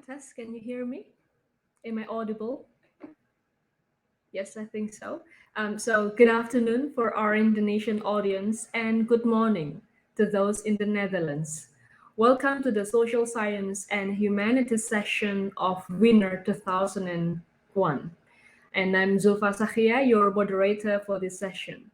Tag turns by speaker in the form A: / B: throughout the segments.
A: Tess, can you hear me? Am I audible? Yes, I think so. So good afternoon for our Indonesian audience and good morning to those in the Netherlands. Welcome to the Social Science and Humanities session of Winner 2001. And I'm Zulfa Sakhia, your moderator for this session.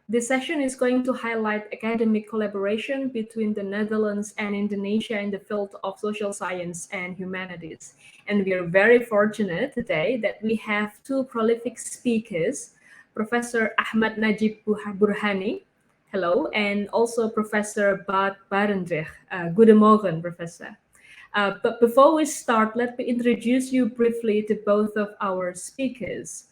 A: This session is going to highlight academic collaboration between the Netherlands and Indonesia in the field of social science and humanities. And we are very fortunate today that we have two prolific speakers, Professor Ahmad Najib Burhani, hello, and also Professor Bart Barendrecht. Goedemorgen, Professor. But before we start, let me introduce you briefly to both of our speakers.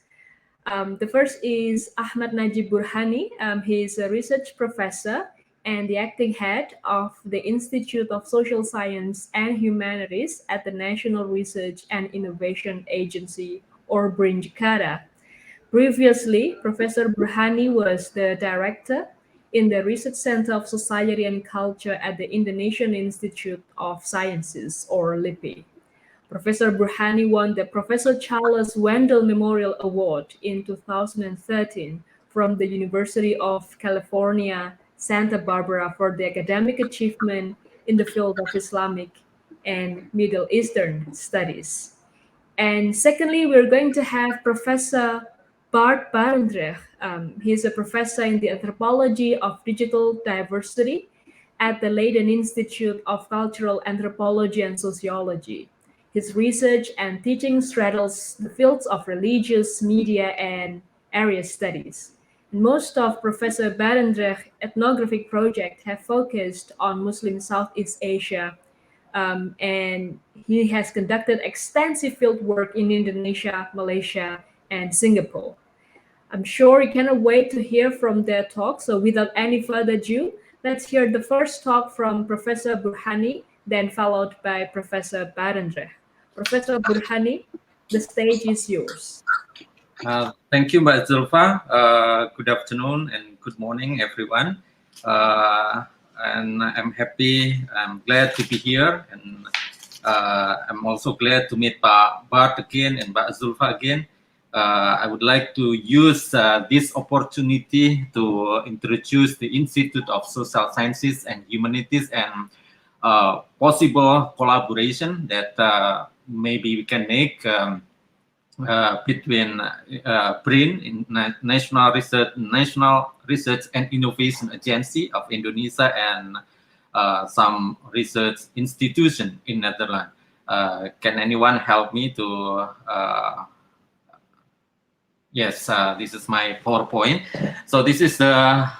A: The first is Ahmad Najib Burhani. He is a research professor and the acting head of the Institute of Social Science and Humanities at the National Research and Innovation Agency, or BRIN Jakarta. Previously, Professor Burhani was the director in the Research Center of Society and Culture at the Indonesian Institute of Sciences, or LIPI. Professor Burhani won the Professor Charles Wendell Memorial Award in 2013 from the University of California, Santa Barbara for the academic achievement in the field of Islamic and Middle Eastern studies. And secondly, we're going to have Professor Bart Barendrecht. He's a professor in the anthropology of digital diversity at the Leiden Institute of Cultural Anthropology and Sociology. His research and teaching straddles the fields of religious, media, and area studies. Most of Professor Barendrecht's ethnographic projects have focused on Muslim Southeast Asia, and he has conducted extensive field work in Indonesia, Malaysia, and Singapore. I'm sure you cannot wait to hear from their talk. So without any further ado, let's hear the first talk from Professor Burhani, then followed by Professor Barendrecht. Professor Burhani, the stage is yours.
B: Thank you, Mbak Zulfa. Good afternoon and good morning, everyone. And I'm glad to be here. And I'm also glad to meet Pak Bart again and Mbak Zulfa again. I would like to use this opportunity to introduce the Institute of Social Sciences and Humanities and possible collaboration that maybe we can make between BRIN, National Research and Innovation Agency of Indonesia, and some research institution in Netherlands. Can anyone help me to? Yes, this is my PowerPoint. So this is the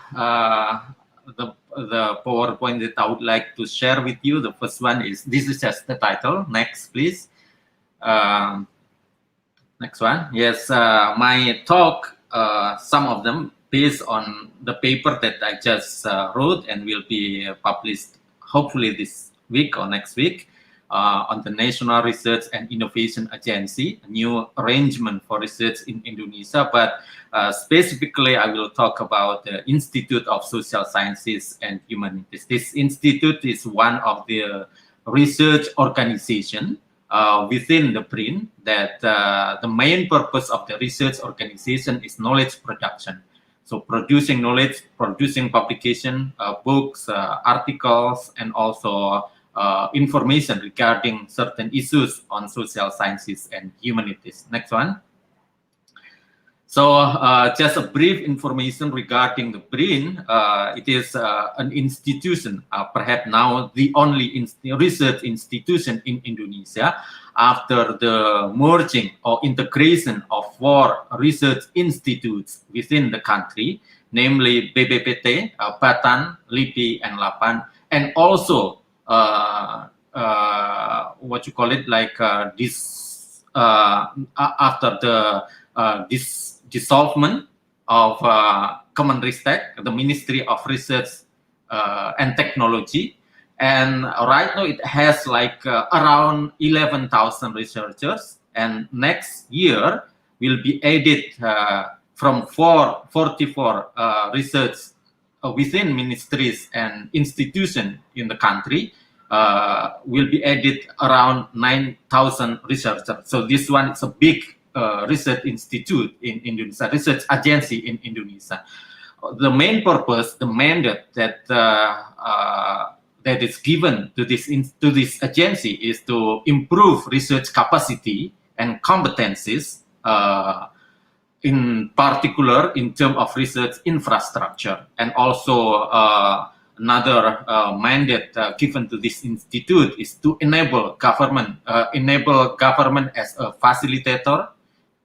B: PowerPoint that I would like to share with you. The first one is, this is just the title. Next, please. Next one. Yes, my talk, some of them based on the paper that I just wrote and will be published hopefully this week or next week on the National Research and Innovation Agency, a new arrangement for research in Indonesia. But specifically, I will talk about the Institute of Social Sciences and Humanities. This institute is one of the research organization within the BRIN, that the main purpose of the research organization is knowledge production. So producing knowledge, producing publication, books, articles, and also information regarding certain issues on social sciences and humanities. Next one. So just a brief information regarding the BRIN. It is an institution, perhaps now the only research institution in Indonesia after the merging or integration of 4 research institutes within the country, namely BBPT, Batan, LIPI, and Lapan, and also what you call it, like this after the dissolvement of Kemenristek, the Ministry of Research and Technology, and right now it has like around 11,000 researchers, and next year will be added from 44 research within ministries and institutions in the country, will be added around 9,000 researchers. So this one is a big research institute in Indonesia, research agency in Indonesia. The main purpose, the mandate that that is given to this agency is to improve research capacity and competencies, in particular in terms of research infrastructure, and also another mandate given to this institute is to enable government as a facilitator,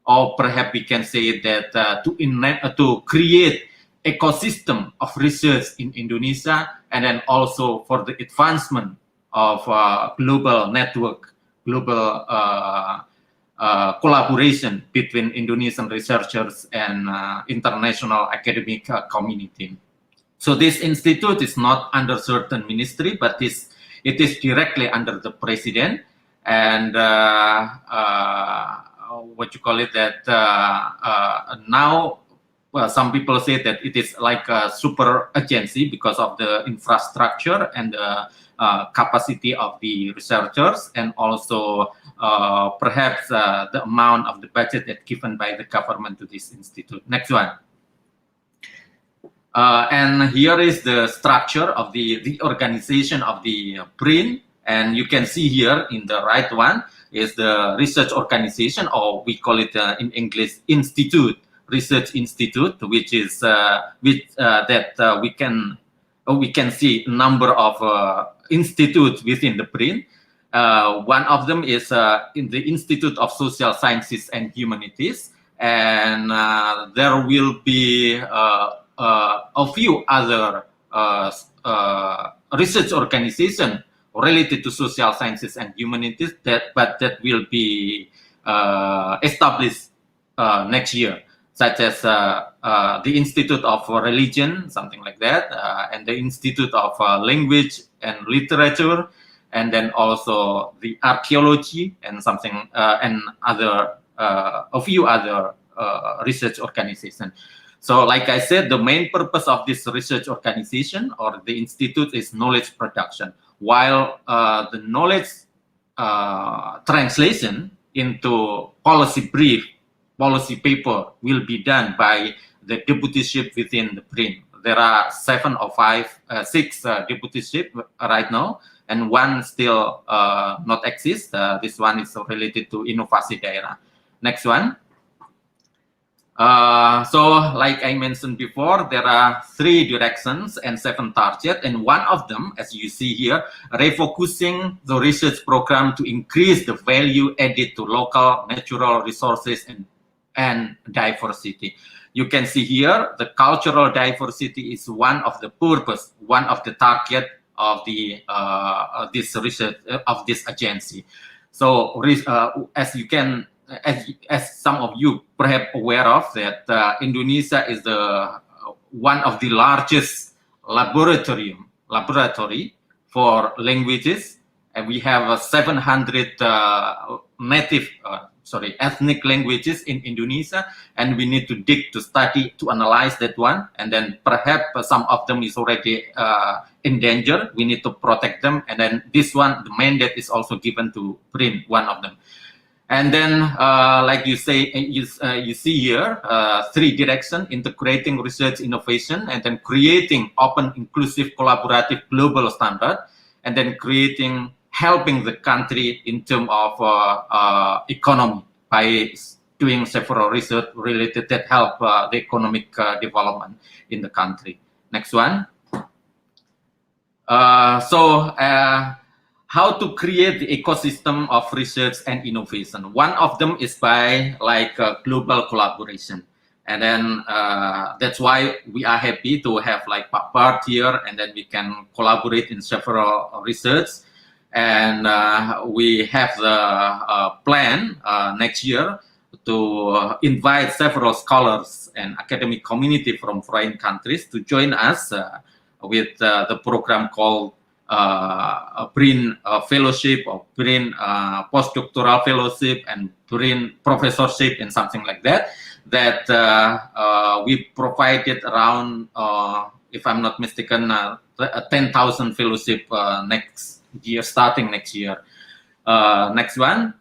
B: or perhaps we can say that to create ecosystem of research in Indonesia, and then also for the advancement of global network, global collaboration between Indonesian researchers and international academic community. So this institute is not under certain ministry, but it is directly under the president, and what you call it, that now some people say that it is like a super agency because of the infrastructure and the capacity of the researchers, and also perhaps the amount of the budget that given by the government to this institute. Next one. And here is the structure of the organization of the BRIN, and you can see here in the right one is the research organization, or we call it in English institute, research institute, which is that we can see a number of institutes within the BRIN. One of them is in the Institute of Social Sciences and Humanities, and there will be a few other research organizations related to social sciences and humanities that will be established next year, such as the Institute of Religion, something like that, and the Institute of Language and Literature, and then also the Archeology and something and other a few other research organizations. So, like I said, the main purpose of this research organization or the institute is knowledge production, while the knowledge translation into policy brief, policy paper will be done by the deputyship within the BRIN. There are 6 deputyship right now, and one still not exists. This one is related to Inovasi Daerah. Next one. So, like I mentioned before, there are 3 directions and 7 targets, and one of them, as you see here, refocusing the research program to increase the value added to local natural resources and diversity. You can see here the cultural diversity is one of the purpose, one of the target of the this research of this agency. So, as you can. As some of you perhaps aware of, that Indonesia is one of the largest laboratory for languages and we have 700 ethnic languages in Indonesia, and we need to dig to study to analyze that one, and then perhaps some of them is already in danger. We need to protect them, and then this one, the mandate is also given to BRIN, one of them. And then, like you say, you see here, 3 directions: integrating research innovation, and then creating open, inclusive, collaborative global standard, and then helping the country in terms of economy by doing several research related that help the economic development in the country. Next one. How to create the ecosystem of research and innovation. One of them is by global collaboration. And then that's why we are happy to have like Pak Bart here, and then we can collaborate in several research. And we have the plan next year to invite several scholars and academic community from foreign countries to join us with the program called BRIN fellowship, or BRIN postdoctoral fellowship, and BRIN professorship, and something like that. That we provided around, if I'm not mistaken, 10,000 fellowship next year, starting next year. Next one.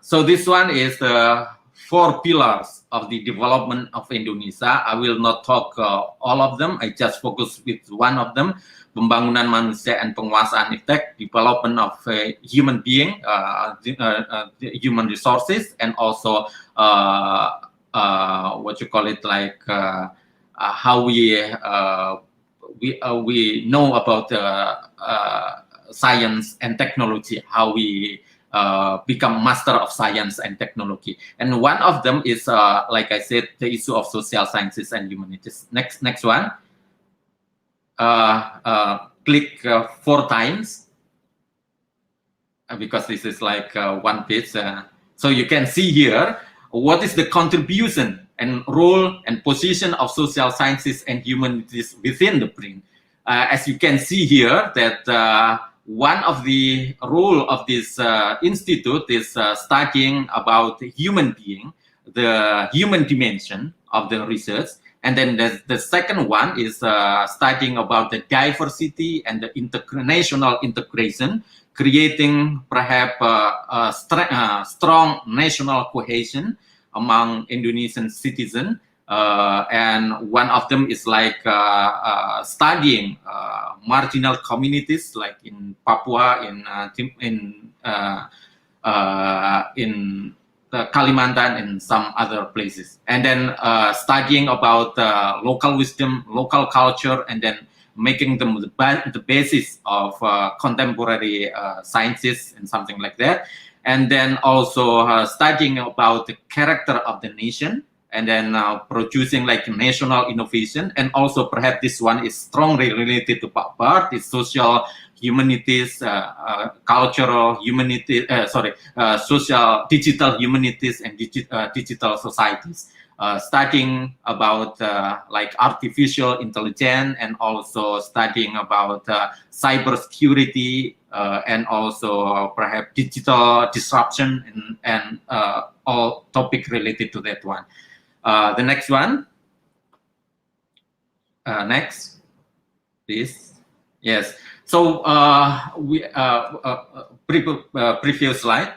B: So this one is the 4 pillars of the development of Indonesia. I will not talk all of them. I just focus with one of them: pembangunan manusia and penguasaan iptek, development of human being, human resources, and also what you call it, like how we know about science and technology, how we become master of science and technology. And one of them is, like I said, the issue of social sciences and humanities. Next one. Click 4 times because this is like one page. So you can see here what is the contribution and role and position of social sciences and humanities within the BRIN. As you can see here, that one of the role of this institute is studying about the human being, the human dimension of the research. And then the second one is studying about the diversity and the international integration, creating perhaps a strong national cohesion among Indonesian citizens. And one of them is like studying marginal communities, like in Papua, in Kalimantan, and some other places. And then studying about local wisdom, local culture, and then making them the basis of contemporary sciences and something like that. And then also studying about the character of the nation, and then producing like national innovation. And also perhaps this one is strongly related to Pak Bart, is social humanities, cultural humanities, social digital humanities and digital societies. Studying about like artificial intelligence, and also studying about cybersecurity, and also perhaps digital disruption, and all topic related to that one. The next one. Next, please. Yes. So we previous slide.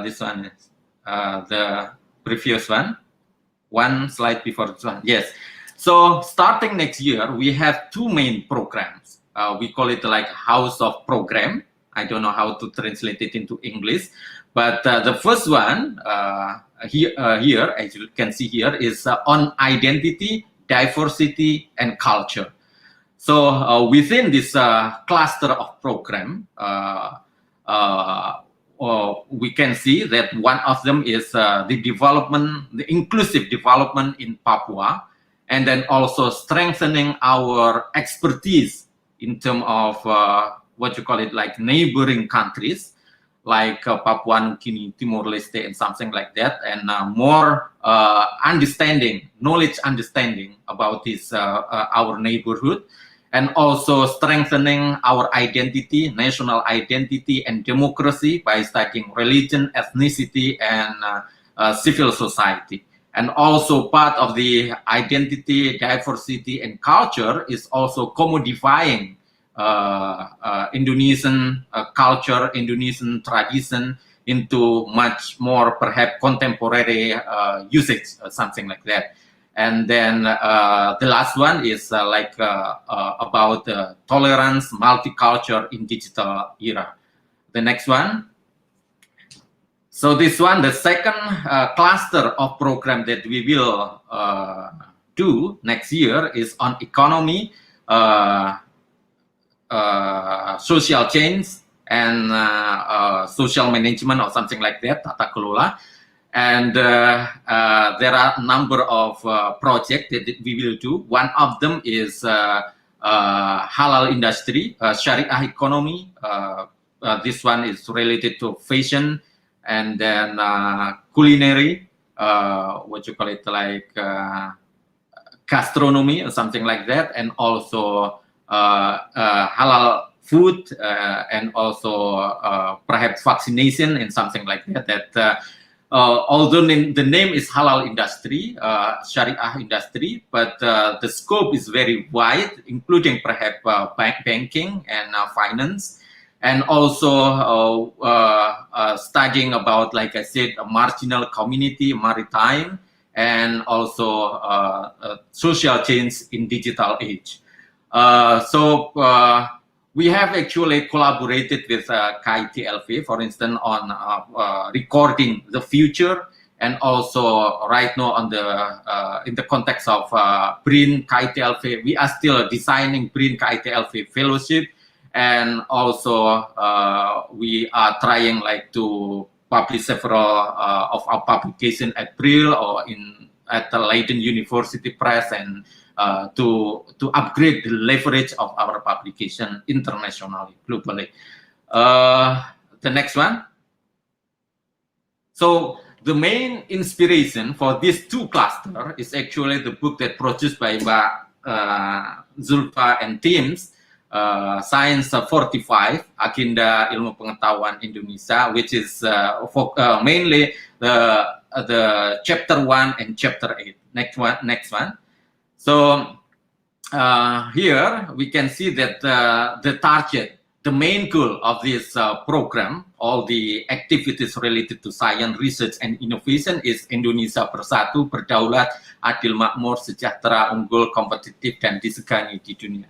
B: This one is the previous one. One slide before this one. Yes. So starting next year, we have 2 main programs. We call it like House of Program. I don't know how to translate it into English, but the first one here, as you can see here, is on identity, diversity, and culture. So within this cluster of program, we can see that one of them is the development, the inclusive development in Papua, and then also strengthening our expertise in terms of what you call it, like neighboring countries, like Papua New Guinea, Timor-Leste, and something like that, and more knowledge understanding about this our neighborhood. and also strengthening our identity, national identity and democracy by studying religion, ethnicity, and civil society. And also part of the identity, diversity, and culture is also commodifying Indonesian culture, Indonesian tradition into much more perhaps contemporary usage, something like that. And then the last one is about tolerance, multicultural in digital era. The next one. So this one, the second cluster of program that we will do next year is on economy, social change, and social management or something like that, tata kelola. And there are a number of projects that we will do. One of them is halal industry, sharia economy. This one is related to fashion, and then culinary, what you call it, like gastronomy or something like that, and also halal food, and also perhaps vaccination and something like that. Although the name is halal industry, sharia industry, but the scope is very wide, including perhaps banking and finance, and also studying about, like I said, a marginal community, maritime, and also social change in digital age. So we have actually collaborated with KITLV, for instance, on recording the future, and also right now on the in the context of BRIN KITLV, we are still designing BRIN KITLV fellowship, and also we are trying like to publish several of our publication at BRIL or at the Leiden University Press, and to upgrade the leverage of our publication internationally, globally. The next one. So the main inspiration for these two clusters is actually the book that produced by Zulfa and teams, Science 45, Agenda Ilmu Pengetahuan Indonesia, which is mainly the chapter 1 and chapter 8. Next one. So here we can see that the target, the main goal of this program, all the activities related to science, research, and innovation is Indonesia bersatu, berdaulat, adil, makmur, sejahtera, unggul, kompetitif, dan disegani di dunia.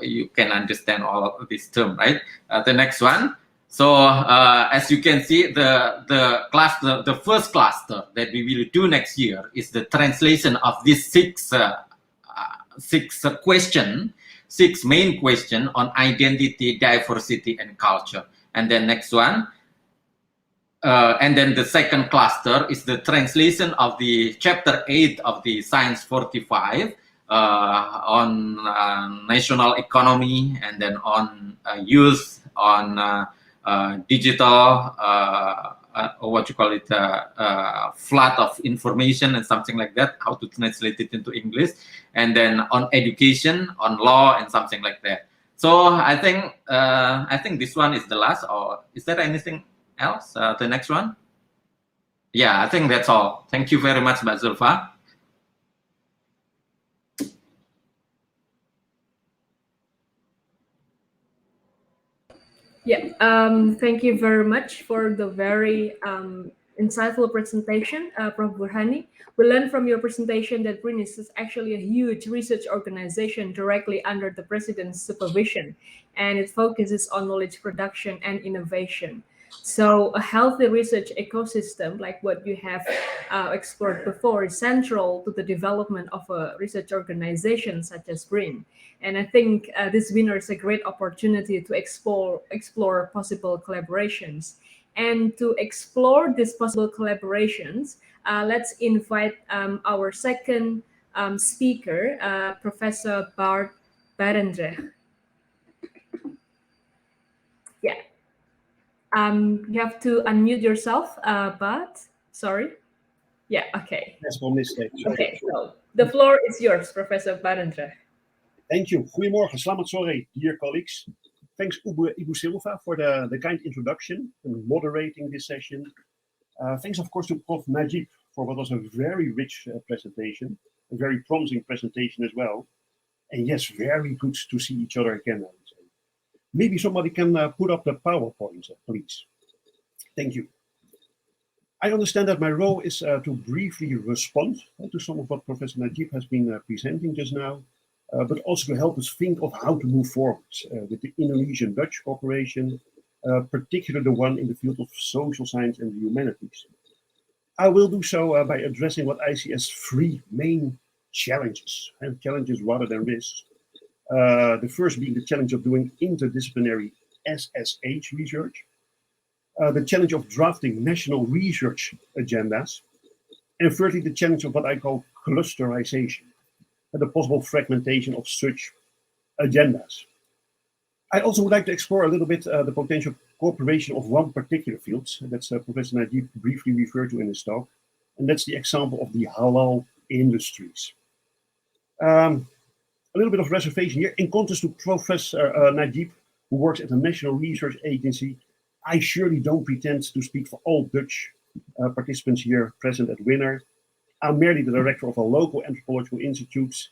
B: You can understand all of this term, right? The next one. So as you can see, the first cluster that we will do next year is the translation of these six main question on identity, diversity, and culture. And then next one. And then the second cluster is the translation of the chapter 8 of the Science 45 on national economy, and then on youth, on digital, what you call it, flood of information and something like that, how to translate it into English, and then on education, on law, and something like that. So I think this one is the last, or is there anything else? The next one? Yeah, I think that's all. Thank you very much, Mbak Zulfa.
A: Yeah, thank you very much for the very insightful presentation, Prof. Burhani. We learned from your presentation that BRIN is actually a huge research organization directly under the President's supervision, and it focuses on knowledge production and innovation. So a healthy research ecosystem, like what you have explored before, is central to the development of a research organization such as BRIN. And I think this winner is a great opportunity to explore possible collaborations. And to explore these possible collaborations, let's invite our second speaker, Professor Bart Barendrecht. Yeah. You have to unmute yourself, Bart. Sorry. Yeah, okay.
C: Yes, on this stage.
A: Okay, so the floor is yours, Professor Barendrecht.
C: Thank you. Goedemorgen, selamat sore, dear colleagues. Thanks, Ibu Silva, for the kind introduction and moderating this session. Thanks, of course, to Prof. Najib for what was a very rich presentation, a very promising presentation as well. And yes, very good to see each other again, I would say. Maybe somebody can put up the PowerPoint, please. Thank you. I understand that my role is to briefly respond to some of what Professor Najib has been presenting just now, but also to help us think of how to move forward with the Indonesian-Dutch cooperation, particularly the one in the field of social science and the humanities. I will do so by addressing what I see as three main challenges, and challenges rather than risks. The first being the challenge of doing interdisciplinary SSH research, the challenge of drafting national research agendas, and thirdly, the challenge of what I call clusterization, and the possible fragmentation of such agendas. I also would like to explore a little bit the potential cooperation of one particular field, that's Professor Najib briefly referred to in his talk, and that's the example of the halal industries. A little bit of reservation here. In contrast to Professor Najib, who works at a national research agency, I surely don't pretend to speak for all Dutch participants here present at Winner. I'm merely the director of a local anthropological institute.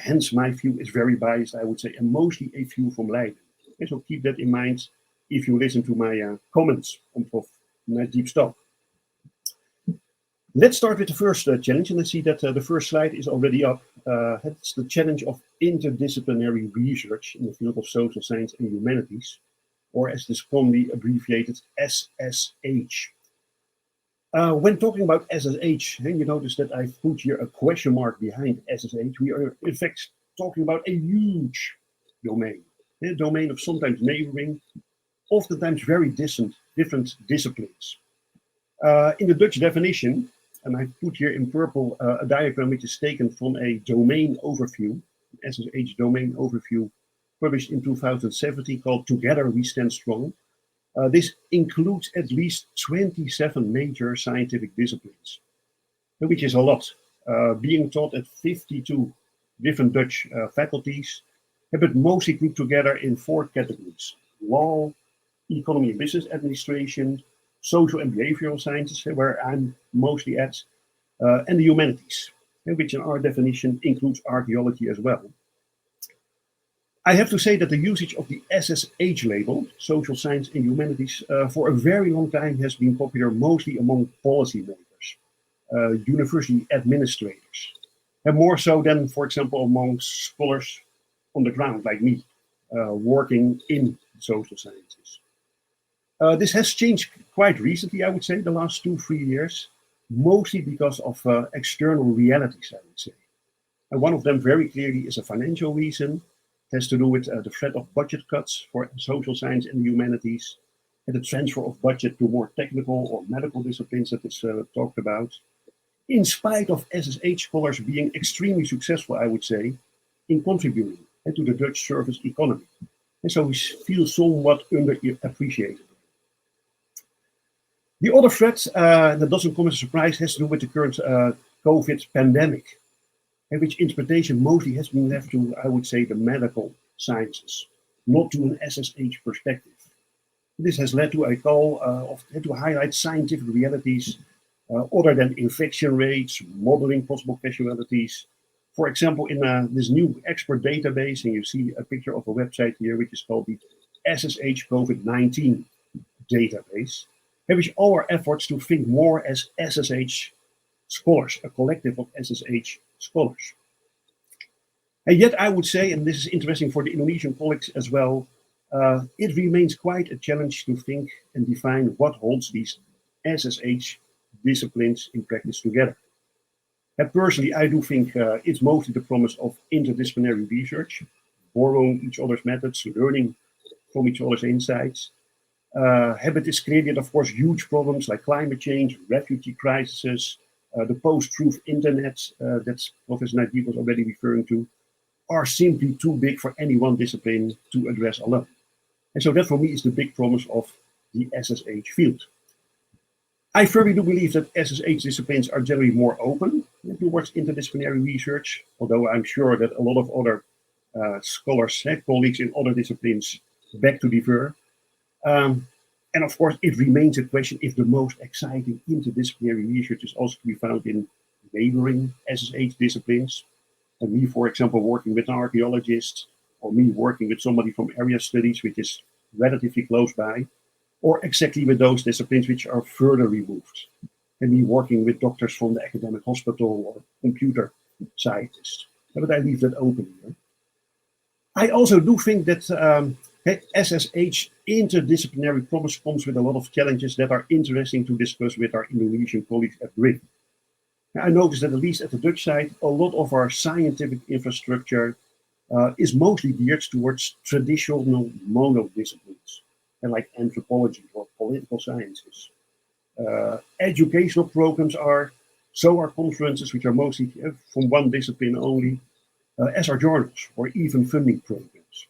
C: Hence, my view is very biased, I would say, and mostly a view from Leiden. Okay, so keep that in mind if you listen to my comments on Prof. Najib's talk. Let's start with the first challenge, and I see that the first slide is already up. It's the challenge of interdisciplinary research in the field of social science and humanities, or as it is commonly abbreviated, SSH. When talking about SSH, you notice that I've put here a question mark behind SSH. We are, in fact, talking about a huge domain, a domain of sometimes neighboring, oftentimes very different disciplines. In the Dutch definition, and I put here in purple a diagram which is taken from a domain overview, SSH domain overview, published in 2017, called Together We Stand Strong. This includes at least 27 major scientific disciplines, which is a lot, being taught at 52 different Dutch faculties, but mostly grouped together in 4 categories: law, economy and business administration, social and behavioral sciences, where I'm mostly at, and the humanities, which in our definition includes archaeology as well. I have to say that the usage of the SSH label, social science and humanities, for a very long time has been popular mostly among policymakers, university administrators, and more so than, for example, among scholars on the ground like me, working in social sciences. This has changed quite recently, I would say, the last 2-3 years, mostly because of external realities, I would say. And one of them very clearly is a financial reason. It has to do with the threat of budget cuts for social science and humanities, and the transfer of budget to more technical or medical disciplines that is talked about. In spite of SSH scholars being extremely successful, I would say, in contributing to the Dutch service economy. And so we feel somewhat underappreciated. The other threat that doesn't come as a surprise has to do with the current COVID pandemic, which interpretation mostly has been left to, I would say, the medical sciences, not to an SSH perspective. This has led to a call to highlight scientific realities other than infection rates, modeling possible casualties. For example, in this new expert database, and you see a picture of a website here, which is called the SSH COVID-19 database, which all our efforts to think more as SSH scholars, a collective of SSH scholars. And yet I would say, and this is interesting for the Indonesian colleagues as well, it remains quite a challenge to think and define what holds these SSH disciplines in practice together. And personally, I do think it's mostly the promise of interdisciplinary research, borrowing each other's methods, learning from each other's insights. But this created, of course, huge problems like climate change, refugee crises, the post-truth internet that Professor Najib was already referring to, are simply too big for any one discipline to address alone. And so that for me is the big promise of the SSH field. I firmly do believe that SSH disciplines are generally more open towards interdisciplinary research, although I'm sure that a lot of other scholars, colleagues in other disciplines back to differ. And of course, it remains a question if the most exciting interdisciplinary research is also to be found in neighboring SSH disciplines. And me, for example, working with an archaeologist, or me working with somebody from area studies, which is relatively close by, or exactly with those disciplines which are further removed. And me working with doctors from the academic hospital or computer scientists. But I leave that open here. I also do think that SSH interdisciplinary promise comes with a lot of challenges that are interesting to discuss with our Indonesian colleagues at BRIN. I noticed that at least at the Dutch side, a lot of our scientific infrastructure is mostly geared towards traditional monodisciplines, and like anthropology or political sciences. Educational programs are, so are conferences which are mostly from one discipline only, as are journals or even funding programs.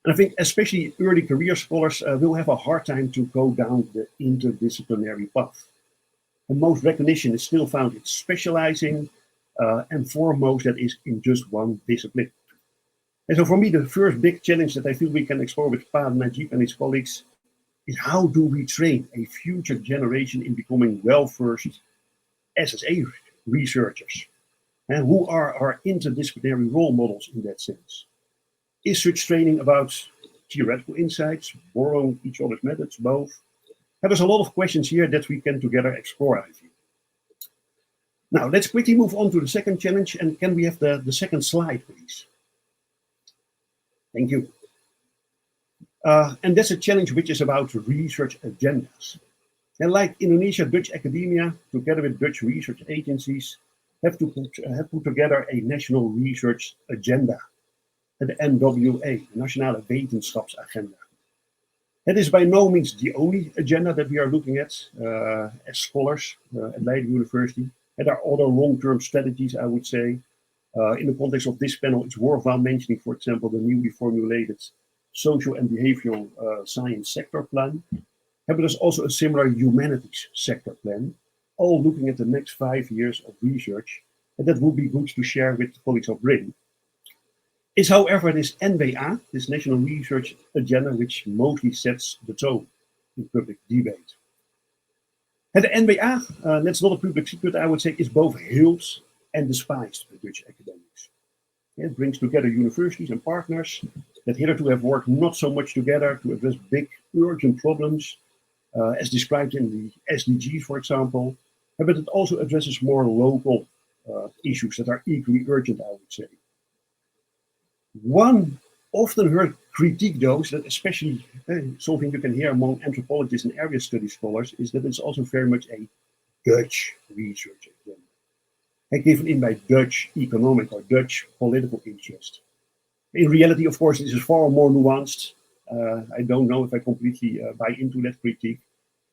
C: And I think especially early career scholars will have a hard time to go down the interdisciplinary path. And most recognition is still found in specializing, and foremost that is in just one discipline. And so for me, the first big challenge that I feel we can explore with Pa Najib and his colleagues is how do we train a future generation in becoming well-versed SSA researchers? And who are our interdisciplinary role models in that sense? Is such training about theoretical insights, borrowing each other's methods, both? There's a lot of questions here that we can together explore, I think. Now, let's quickly move on to the second challenge, and can we have the second slide, please? Thank you. And that's a challenge which is about research agendas. And like Indonesia, Dutch academia, together with Dutch research agencies, have put together a national research agenda, the NWA, Nationale Wetenschapsagenda. It is by no means the only agenda that we are looking at as scholars at Leiden University. And there are other long-term strategies, I would say. In the context of this panel, it's worthwhile mentioning, for example, the newly formulated Social and Behavioral Science Sector Plan. But there's also a similar humanities sector plan, all looking at the next 5 years of research. And that would be good to share with the colleagues of BRIN. It's, however, this NWA, this National Research Agenda, which mostly sets the tone in public debate. And the NWA, that's not a public secret, I would say, is both hailed and despised by Dutch academics. It brings together universities and partners that hitherto have worked not so much together to address big, urgent problems, as described in the SDGs, for example, but it also addresses more local issues that are equally urgent, I would say. One often heard critique, though, that especially something you can hear among anthropologists and area studies scholars, is that it's also very much a Dutch research agenda, and given in by Dutch economic or Dutch political interest. In reality, of course, this is far more nuanced. I don't know if I completely buy into that critique.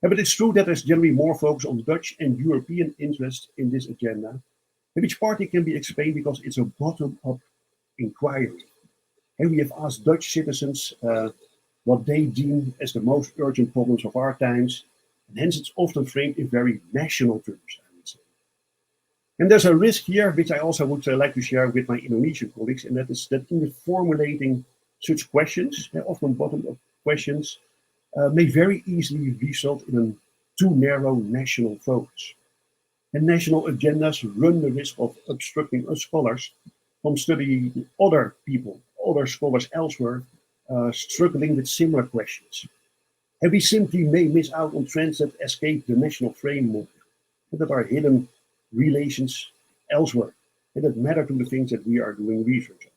C: But it's true that there's generally more focus on Dutch and European interest in this agenda, which partly can be explained because it's a bottom-up inquiry. And we have asked Dutch citizens what they deem as the most urgent problems of our times, and hence it's often framed in very national terms, I would say. And there's a risk here, which I also would like to share with my Indonesian colleagues, and that is that in formulating such questions, often bottom-up questions, may very easily result in a too narrow national focus. And national agendas run the risk of obstructing us scholars from studying other people, other scholars elsewhere, struggling with similar questions. And we simply may miss out on trends that escape the national framework, and that are hidden relations elsewhere, and that matter to the things that we are doing research on.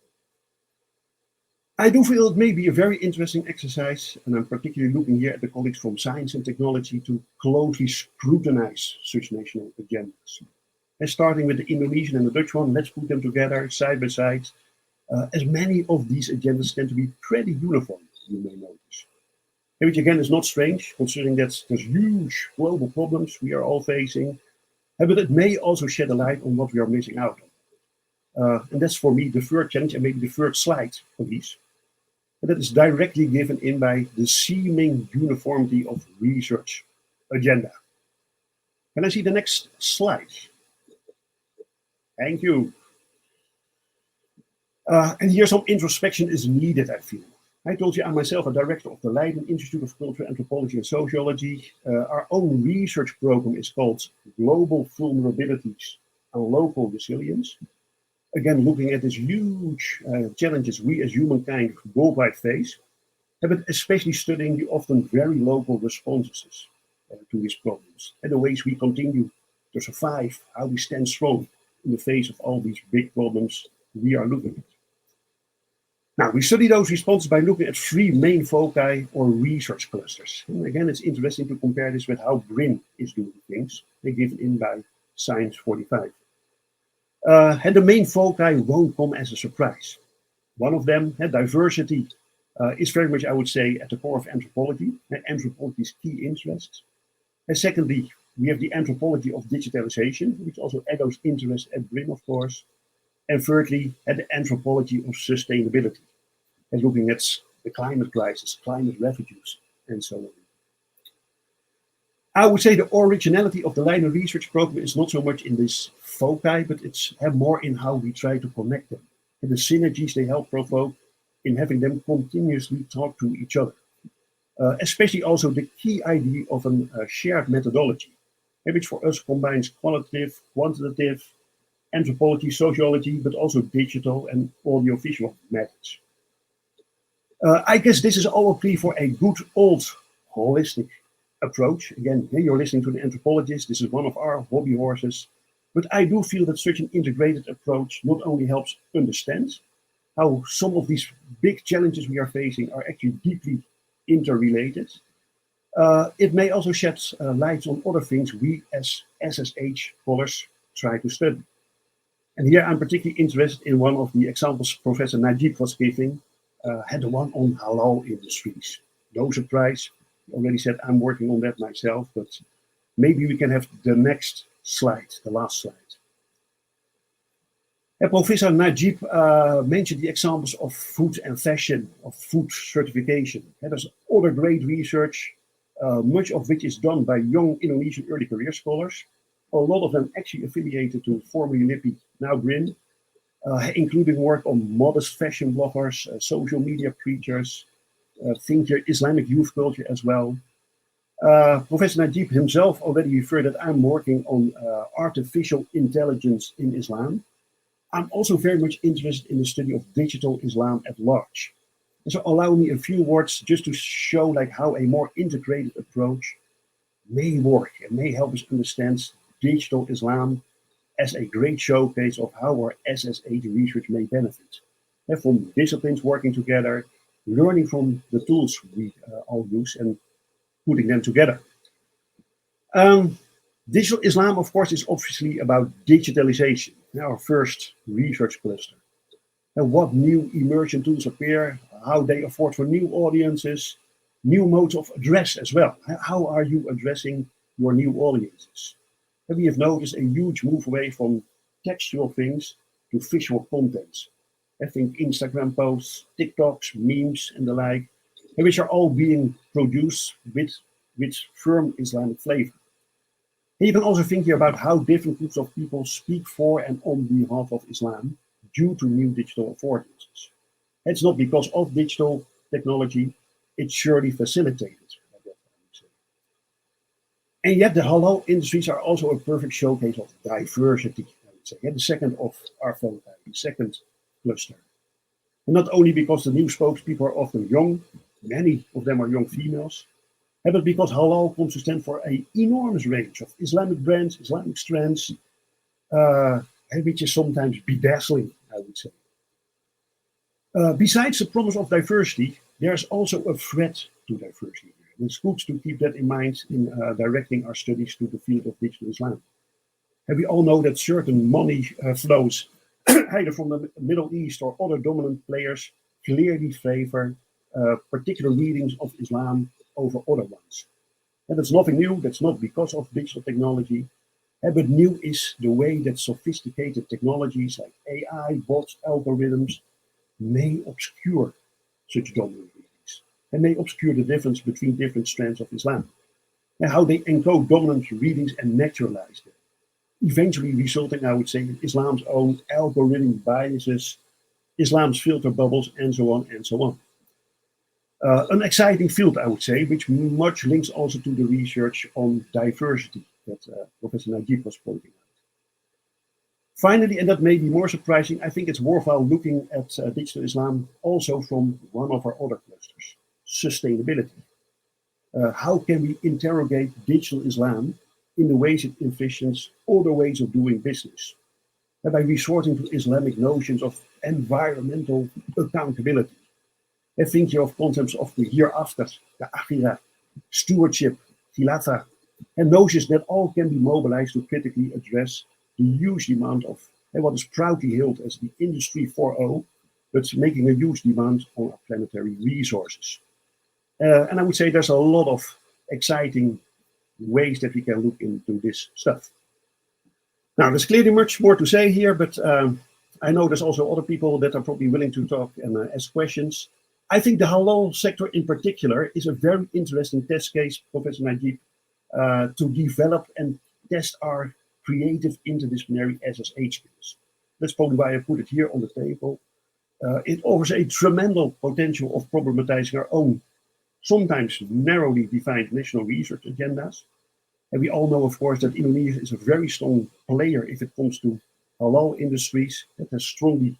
C: I do feel it may be a very interesting exercise, and I'm particularly looking here at the colleagues from science and technology to closely scrutinize such national agendas. And starting with the Indonesian and the Dutch one, let's put them together side by side, as many of these agendas tend to be pretty uniform, you may notice. Which again is not strange, considering that there's huge global problems we are all facing, but it may also shed a light on what we are missing out on. And that's for me the third challenge, and maybe the third slide of these. And that is directly given in by the seeming uniformity of research agenda. Can I see the next slide? Thank you. And here some introspection is needed, I feel. I told you I'm myself a director of the Leiden Institute of Cultural Anthropology and Sociology. Our own research program is called Global Vulnerabilities and Local Resilience. Again, looking at these huge challenges we as humankind worldwide face, but especially studying the often very local responses to these problems and the ways we continue to survive, how we stand strong in the face of all these big problems we are looking at. Now, we study those responses by looking at three main foci or research clusters. And again, it's interesting to compare this with how BRIN is doing things. They're given in by Science 45. And the main foci won't come as a surprise. One of them, diversity, is very much, I would say, at the core of anthropology, anthropology's key interests. And secondly, we have the anthropology of digitalization, which also echoes interest at BRIN, of course. And thirdly, at the anthropology of sustainability, and looking at the climate crisis, climate refugees, and so on. I would say the originality of the Leiden research program is not so much in this foci, but it's more in how we try to connect them, and the synergies they help provoke in having them continuously talk to each other. Especially also the key idea of a shared methodology, which for us combines qualitative, quantitative, anthropology, sociology, but also digital and audiovisual methods. I guess this is all a plea for a good old holistic approach. Again, you're listening to the anthropologist. This is one of our hobby horses. But I do feel that such an integrated approach not only helps understand how some of these big challenges we are facing are actually deeply interrelated. It may also shed light on other things we as SSH scholars try to study. And here I'm particularly interested in one of the examples Professor Najib was giving, had the one on halal industries. No surprise, I already said I'm working on that myself, but maybe we can have the next slide, the last slide. Professor Najib mentioned the examples of food and fashion, of food certification. There's other great research, much of which is done by young Indonesian early career scholars. A lot of them actually affiliated to formerly LIPI, now BRIN, including work on modest fashion bloggers, social media preachers, think here Islamic youth culture as well. Professor Najib himself already referred that I'm working on artificial intelligence in Islam. I'm also very much interested in the study of digital Islam at large. And so allow me a few words just to show like how a more integrated approach may work and may help us understand digital Islam as a great showcase of how our SSH research may benefit. And from disciplines working together, learning from the tools we all use and putting them together. Digital Islam, of course, is obviously about digitalization, our first research cluster. And what new immersion tools appear, how they afford for new audiences, new modes of address as well. How are you addressing your new audiences? And we have noticed a huge move away from textual things to visual contents. I think Instagram posts, TikToks, memes, and the like, which are all being produced with firm Islamic flavor. And you can also think here about how different groups of people speak for and on behalf of Islam due to new digital affordances. It's not because of digital technology, it's surely facilitated. And yet the halal industries are also a perfect showcase of diversity, I would say. The second of our foci, the second cluster. And not only because the new spokespeople are often young, many of them are young females, but because halal comes to stand for an enormous range of Islamic brands, Islamic strands, which is sometimes bedazzling, I would say. Besides the promise of diversity, there's also a threat to diversity. It's good to keep that in mind in directing our studies to the field of digital Islam. And we all know that certain money flows, either from the Middle East or other dominant players, clearly favor particular readings of Islam over other ones. And that's nothing new, that's not because of digital technology, but new is the way that sophisticated technologies like AI, bots, algorithms may obscure such dominant readings and may obscure the difference between different strands of Islam and how they encode dominant readings and naturalize them, eventually resulting, I would say, in Islam's own algorithmic biases Islam's filter bubbles, and so on and so on. An exciting field, I would say, which much links also to the research on diversity that Professor Najib was pointing out. Finally, and that may be more surprising, I think it's worthwhile looking at digital Islam also from one of our other clusters, sustainability. How can we interrogate digital Islam in the ways it envisions other ways of doing business? By resorting to Islamic notions of environmental accountability. And thinking of concepts of the hereafter, the akhirah, stewardship, khilafah, and notions that all can be mobilized to critically address the huge demand of what is proudly hailed as the Industry 4.0, but making a huge demand on our planetary resources. And I would say there's a lot of exciting ways that we can look into this stuff. Now, there's clearly much more to say here, but I know there's also other people that are probably willing to talk and ask questions. I think the halal sector in particular is a very interesting test case, Professor Najib, to develop and test our creative interdisciplinary SSH skills. That's probably why I put it here on the table. It offers a tremendous potential of problematizing our own, sometimes narrowly defined national research agendas. And we all know, of course, that Indonesia is a very strong player if it comes to halal industries, that has strongly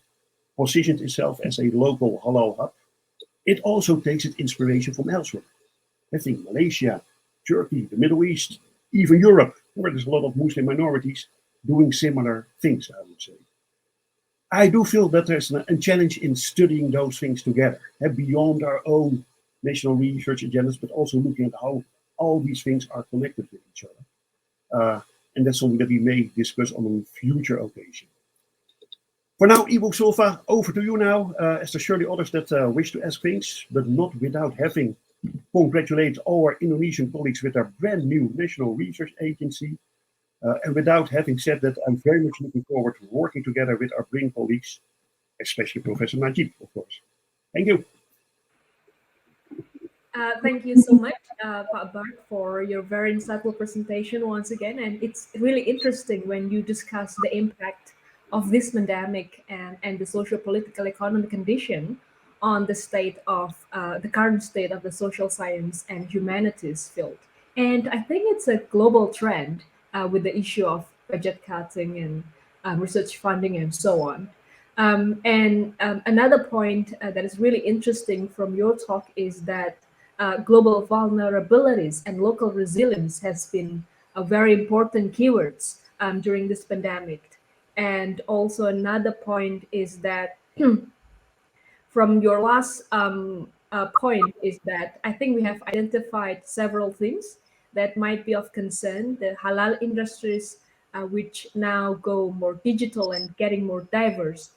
C: positioned itself as a local halal hub. It also takes its inspiration from elsewhere. I think Malaysia, Turkey, the Middle East, even Europe, where there's a lot of Muslim minorities doing similar things, I would say. I do feel that there's a challenge in studying those things together, beyond our own national research agendas, but also looking at how all these things are connected with each other. And that's something that we may discuss on a future occasion. For now, Ibu Sulfa, over to you now, as there surely others that wish to ask things, but not without having congratulate our Indonesian colleagues with our brand new National Research Agency. And without having said that, I'm very much looking forward to working together with our BRIN colleagues, especially Professor Najib, of course. Thank you.
A: Thank you so much, Pak Bart, for your very insightful presentation once again. And it's really interesting when you discuss the impact of this pandemic and the social, political, economic condition on the state of the current state of the social science and humanities field. And I think it's a global trend with the issue of budget cutting and research funding and so on. Another point that is really interesting from your talk is that global vulnerabilities and local resilience has been a very important keywords during this pandemic. And also another point is that from your last point is that I think we have identified several things that might be of concern. The halal industries, which now go more digital and getting more diverse,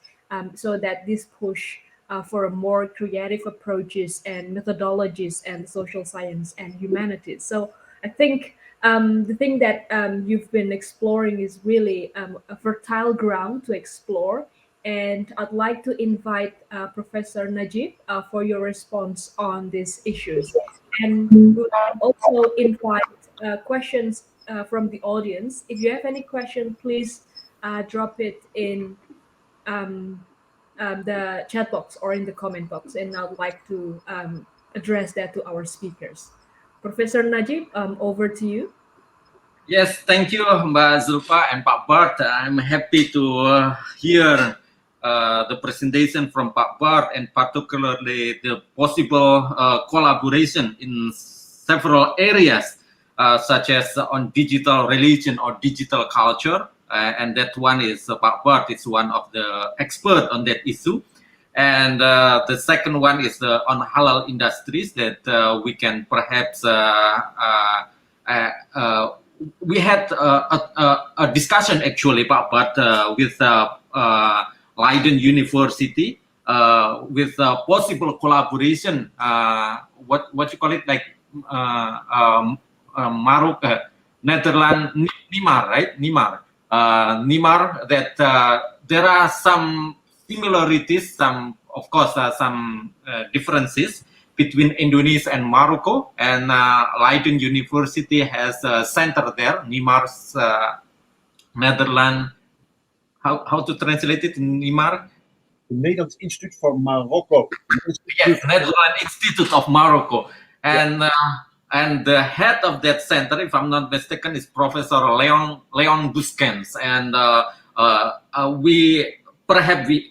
A: so that this push for a more creative approaches and methodologies and social science and humanities. So I think the thing that you've been exploring is really a fertile ground to explore. And I'd like to invite Professor Najib for your response on these issues. And we'll also invite questions from the audience. If you have any question, please drop it in the chat box or in the comment box, and I'd like to address that to our speakers. Professor Najib, over to you.
B: Yes, thank you, Mbak Zulfa and Pak Bart. I'm happy to hear the presentation from Pak Bart, and particularly the possible collaboration in several areas, such as on digital religion or digital culture. And that one is Pak Bart is one of the experts on that issue. And the second one is on halal industries that we can perhaps we had a discussion actually, Pak Bart, with Leiden University with possible collaboration. What you call it, like Netherlands, NIMAR, right? NIMAR, that there are some similarities, some, of course, some differences between Indonesia and Morocco, and Leiden University has a center there, NIMAR's Netherlands. How to translate it in NIMAR?
C: the Nederlands Institute for Morocco.
B: Yes, Netherlands Institute of Morocco, and the head of that center, if I'm not mistaken, is Professor Leon Buskens, and we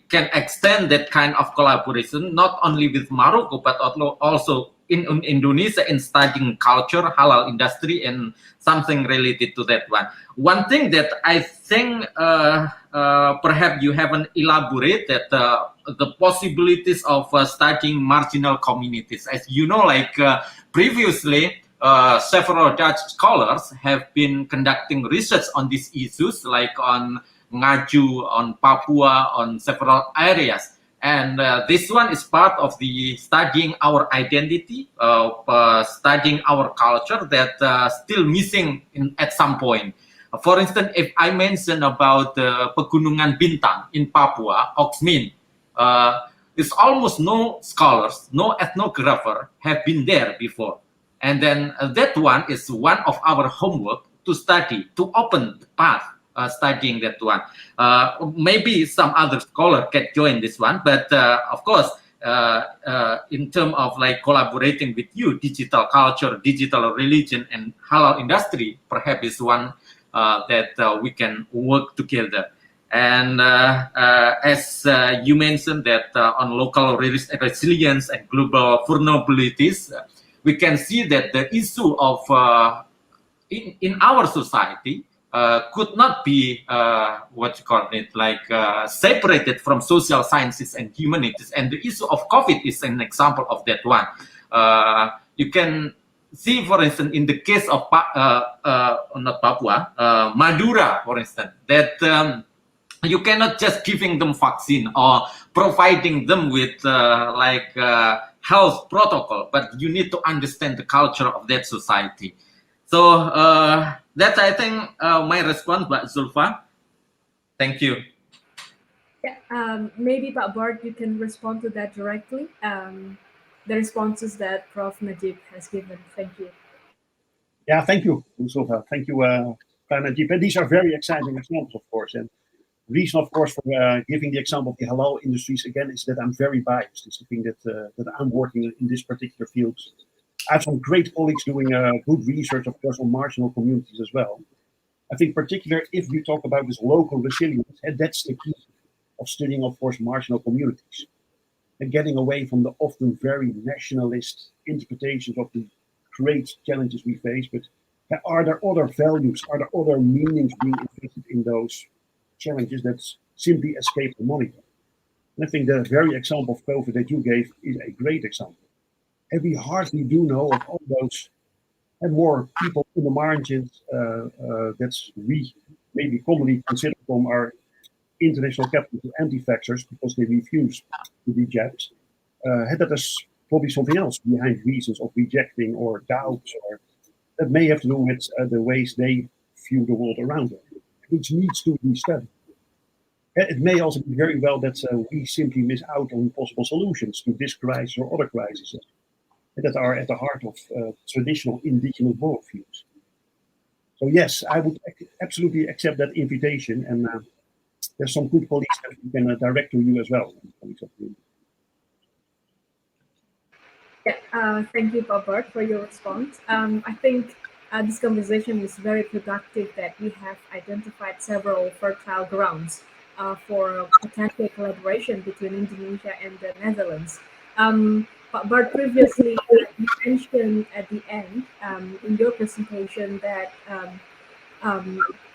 B: can extend that kind of collaboration not only with Morocco but also in Indonesia in studying culture, halal industry, and something related to that one. One thing that I think perhaps you haven't elaborated the possibilities of studying marginal communities. As you know, like previously, several Dutch scholars have been conducting research on these issues, like on Ngaju, on Papua, on several areas. And this one is part of the studying our identity, studying our culture that still missing at some point. For instance, if I mention about Pegunungan Bintang in Papua, Oxmin, there's almost no scholars, no ethnographer have been there before. And then that one is one of our homework to study, to open the path studying that one. Maybe some other scholar can join this one, but of course, in terms of like collaborating with you, digital culture, digital religion, and halal industry, perhaps is one that we can work together. And as you mentioned that on local resilience and global vulnerabilities, we can see that the issue of in our society could not be what you call it, like separated from social sciences and humanities. And the issue of COVID is an example of that one. You can see, for instance, in the case of not Papua, Madura, for instance, that you cannot just giving them vaccine or providing them with health protocol, but you need to understand the culture of that society. So that's, I think, my response, Mbak Zulfa. Thank you.
A: Yeah, maybe Pak Bart, you can respond to that directly. The responses that Prof. Najib has given. Thank you.
C: Yeah, thank you, Zulfa. Thank you, Najib. And these are very exciting examples, of course. And reason, of course, for giving the example of the halal industries again is that I'm very biased. It's the thing that I'm working in this particular field. I have some great colleagues doing good research, of course, on marginal communities as well. I think particularly if we talk about this local resilience, and that's the key of studying, of course, marginal communities. And getting away from the often very nationalist interpretations of the great challenges we face, but are there other values, are there other meanings being invested in those challenges that simply escape the monitor? And I think the very example of COVID that you gave is a great example. And we hardly do know of all those and more people in the margins that's we maybe commonly consider from our international capital to anti-vaxxers because they refuse to be jabbed. That is probably something else behind reasons of rejecting or doubts, or that may have to do with the ways they view the world around them, which needs to be studied. It may also be very well that we simply miss out on possible solutions to this crisis or other crises that are at the heart of traditional indigenous worldviews. So yes, I would absolutely accept that invitation, and there's some good colleagues that we can direct to you as well.
A: Yeah, thank you, Robert, for your response. I think this conversation is very productive that we have identified several fertile grounds for potential collaboration between Indonesia and the Netherlands. But previously, you mentioned at the end in your presentation that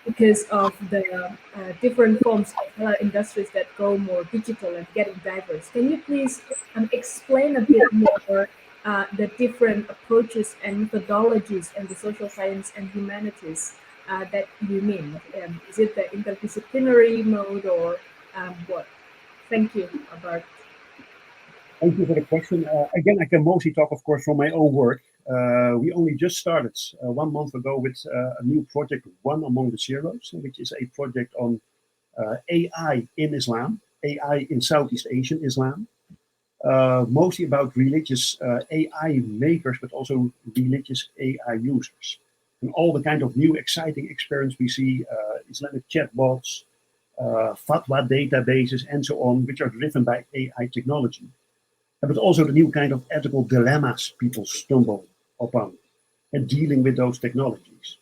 A: because of the different forms of industries that go more digital and getting diverse, can you please explain a bit more the different approaches and methodologies in the social science and humanities that you mean? Is it the interdisciplinary mode or what? Thank you, Bart.
C: Thank you for the question. Again, I can mostly talk, of course, from my own work. We only just started 1 month ago with a new project, One Among the Zeros, which is a project on AI in Islam, AI in Southeast Asian Islam, mostly about religious AI makers, but also religious AI users. And all the kind of new exciting experiments we see, Islamic chatbots, fatwa databases, and so on, which are driven by AI technology. But also the new kind of ethical dilemmas people stumble upon and dealing with those technologies.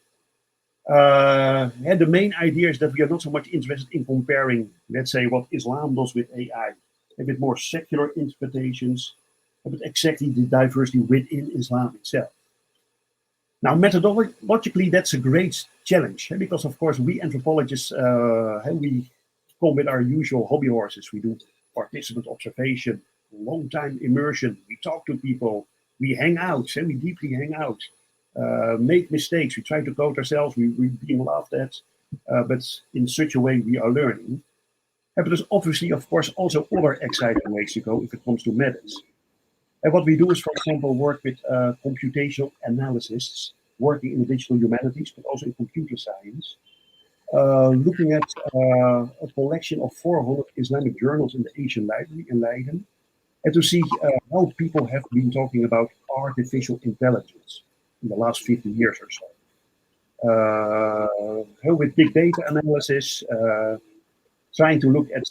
C: And the main idea is that we are not so much interested in comparing, let's say, what Islam does with AI, a bit more secular interpretations, but exactly the diversity within Islam itself. Now, methodologically, that's a great challenge, because, of course, we anthropologists, we come with our usual hobby horses. We do participant observation, long-time immersion. We talk to people. We hang out, and we deeply hang out. Make mistakes. We try to code ourselves. We're being laughed at, but in such a way we are learning. But there's obviously, of course, also other exciting ways to go if it comes to methods. And what we do is, for example, work with computational analysts working in the digital humanities, but also in computer science, looking at a collection of 400 Islamic journals in the Asian library in Leiden, and to see how people have been talking about artificial intelligence in the last 50 years or so. With big data analysis, trying to look at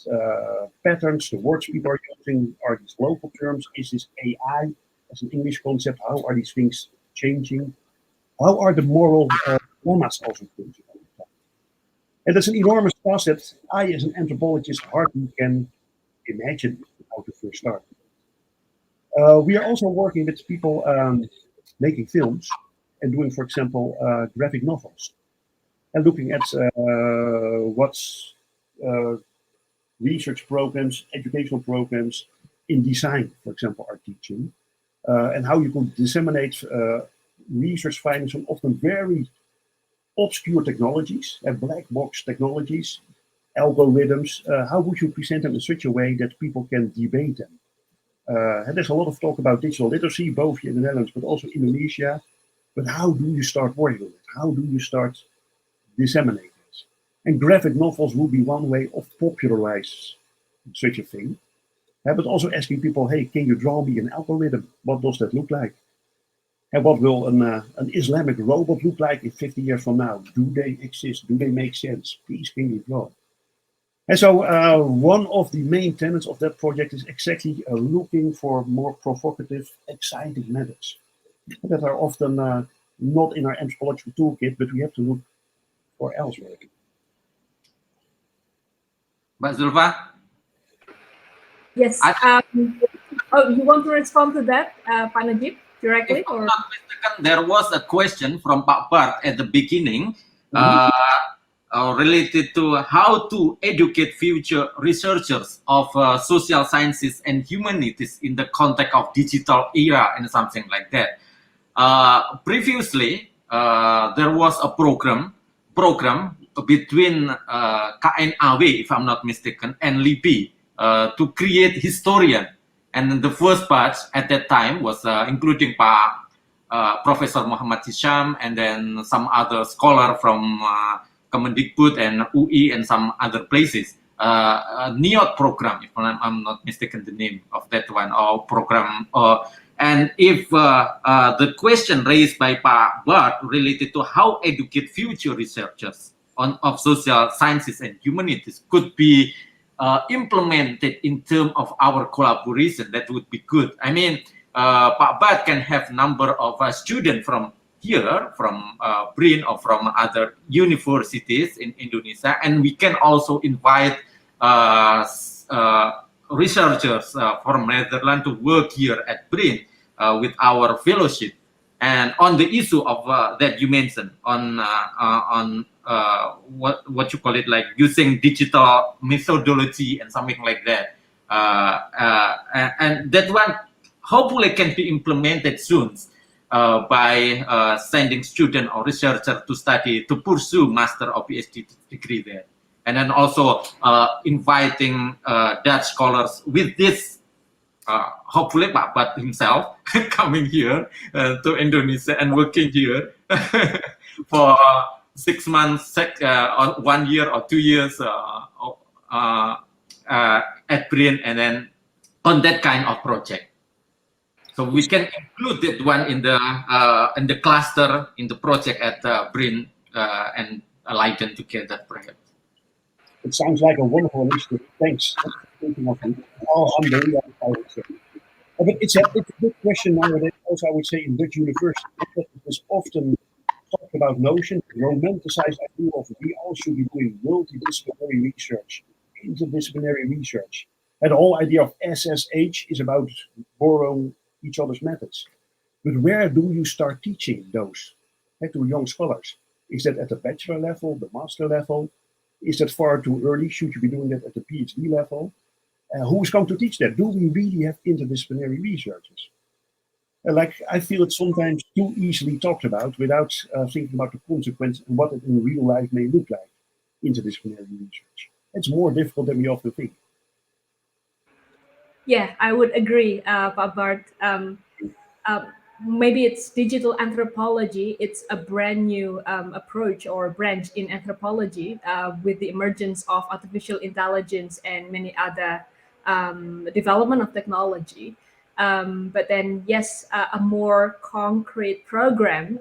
C: patterns, the words people are using, are these local terms, is this AI as an English concept, how are these things changing? How are the moral dilemmas also changing? And that's an enormous task that I, as an anthropologist, hardly can imagine how to first start. We are also working with people making films and doing, for example, graphic novels, and looking at what's research programs, educational programs in design, for example, are teaching, and how you can disseminate research findings on often very obscure technologies and black box technologies, algorithms. How would you present them in such a way that people can debate them? And there's a lot of talk about digital literacy, both here in the Netherlands, but also Indonesia. But how do you start working on it? How do you start disseminating it? And graphic novels will be one way of popularize such a thing. But also asking people, hey, can you draw me an algorithm? What does that look like? And what will an Islamic robot look like in 50 years from now? Do they exist? Do they make sense? Please, can you draw? And so one of the main tenets of that project is exactly looking for more provocative, exciting methods that are often not in our anthropological toolkit, but we have to look for elsewhere.
B: Mbak Zulfa?
A: Yes. Oh, you want to respond to that, Pak Najib, directly?
B: If I'm not mistaken, there was a question from Pak Bart at the beginning related to how to educate future researchers of social sciences and humanities in the context of digital era and something like that. Previously, there was a program between KNAW, if I'm not mistaken, and LIPI to create historian. And the first batch at that time was including Professor Muhammad Hisham, and then some other scholar from Kemendikbud and UI and some other places. NIOT program, if I'm not mistaken, the name of that one, or program. And if the question raised by Pak Bart related to how educate future researchers of social sciences and humanities could be implemented in terms of our collaboration, that would be good. I mean, Pak Bart can have number of students from here, from BRIN or from other universities in Indonesia, and we can also invite researchers from Netherlands to work here at BRIN with our fellowship. And on the issue of that you mentioned on what you call it, like using digital methodology and something like that, and that one hopefully can be implemented soon by sending student or researcher to study, to pursue master or PhD degree there, and then also inviting Dutch scholars with this. Hopefully Pak Bart himself coming here to Indonesia and working here for 6 months, or 1 year or 2 years at BRIN, and then on that kind of project. So we can include that one in the cluster, in the project at BRIN and Leiden together, perhaps.
C: It sounds like a wonderful initiative. Thanks. That's thinking of you. Alhamdulillah, I would say. But it's a big question nowadays, also, I would say, in Dutch universities. It is often talked about notion, romanticized idea of we all should be doing multidisciplinary research, interdisciplinary research. And the whole idea of SSH is about borrowing each other's methods. But where do you start teaching those to young scholars? Is that at the bachelor level, the master level? Is that far too early? Should you be doing that at the PhD level? Who's going to teach that? Do we really have interdisciplinary researchers? Like, I feel it's sometimes too easily talked about without thinking about the consequence and what it in real life may look like, interdisciplinary research. It's more difficult than we often think.
A: Yeah, I would agree, Pak Bart. Maybe it's digital anthropology. It's a brand new approach or branch in anthropology with the emergence of artificial intelligence and many other development of technology. But then, yes, a more concrete program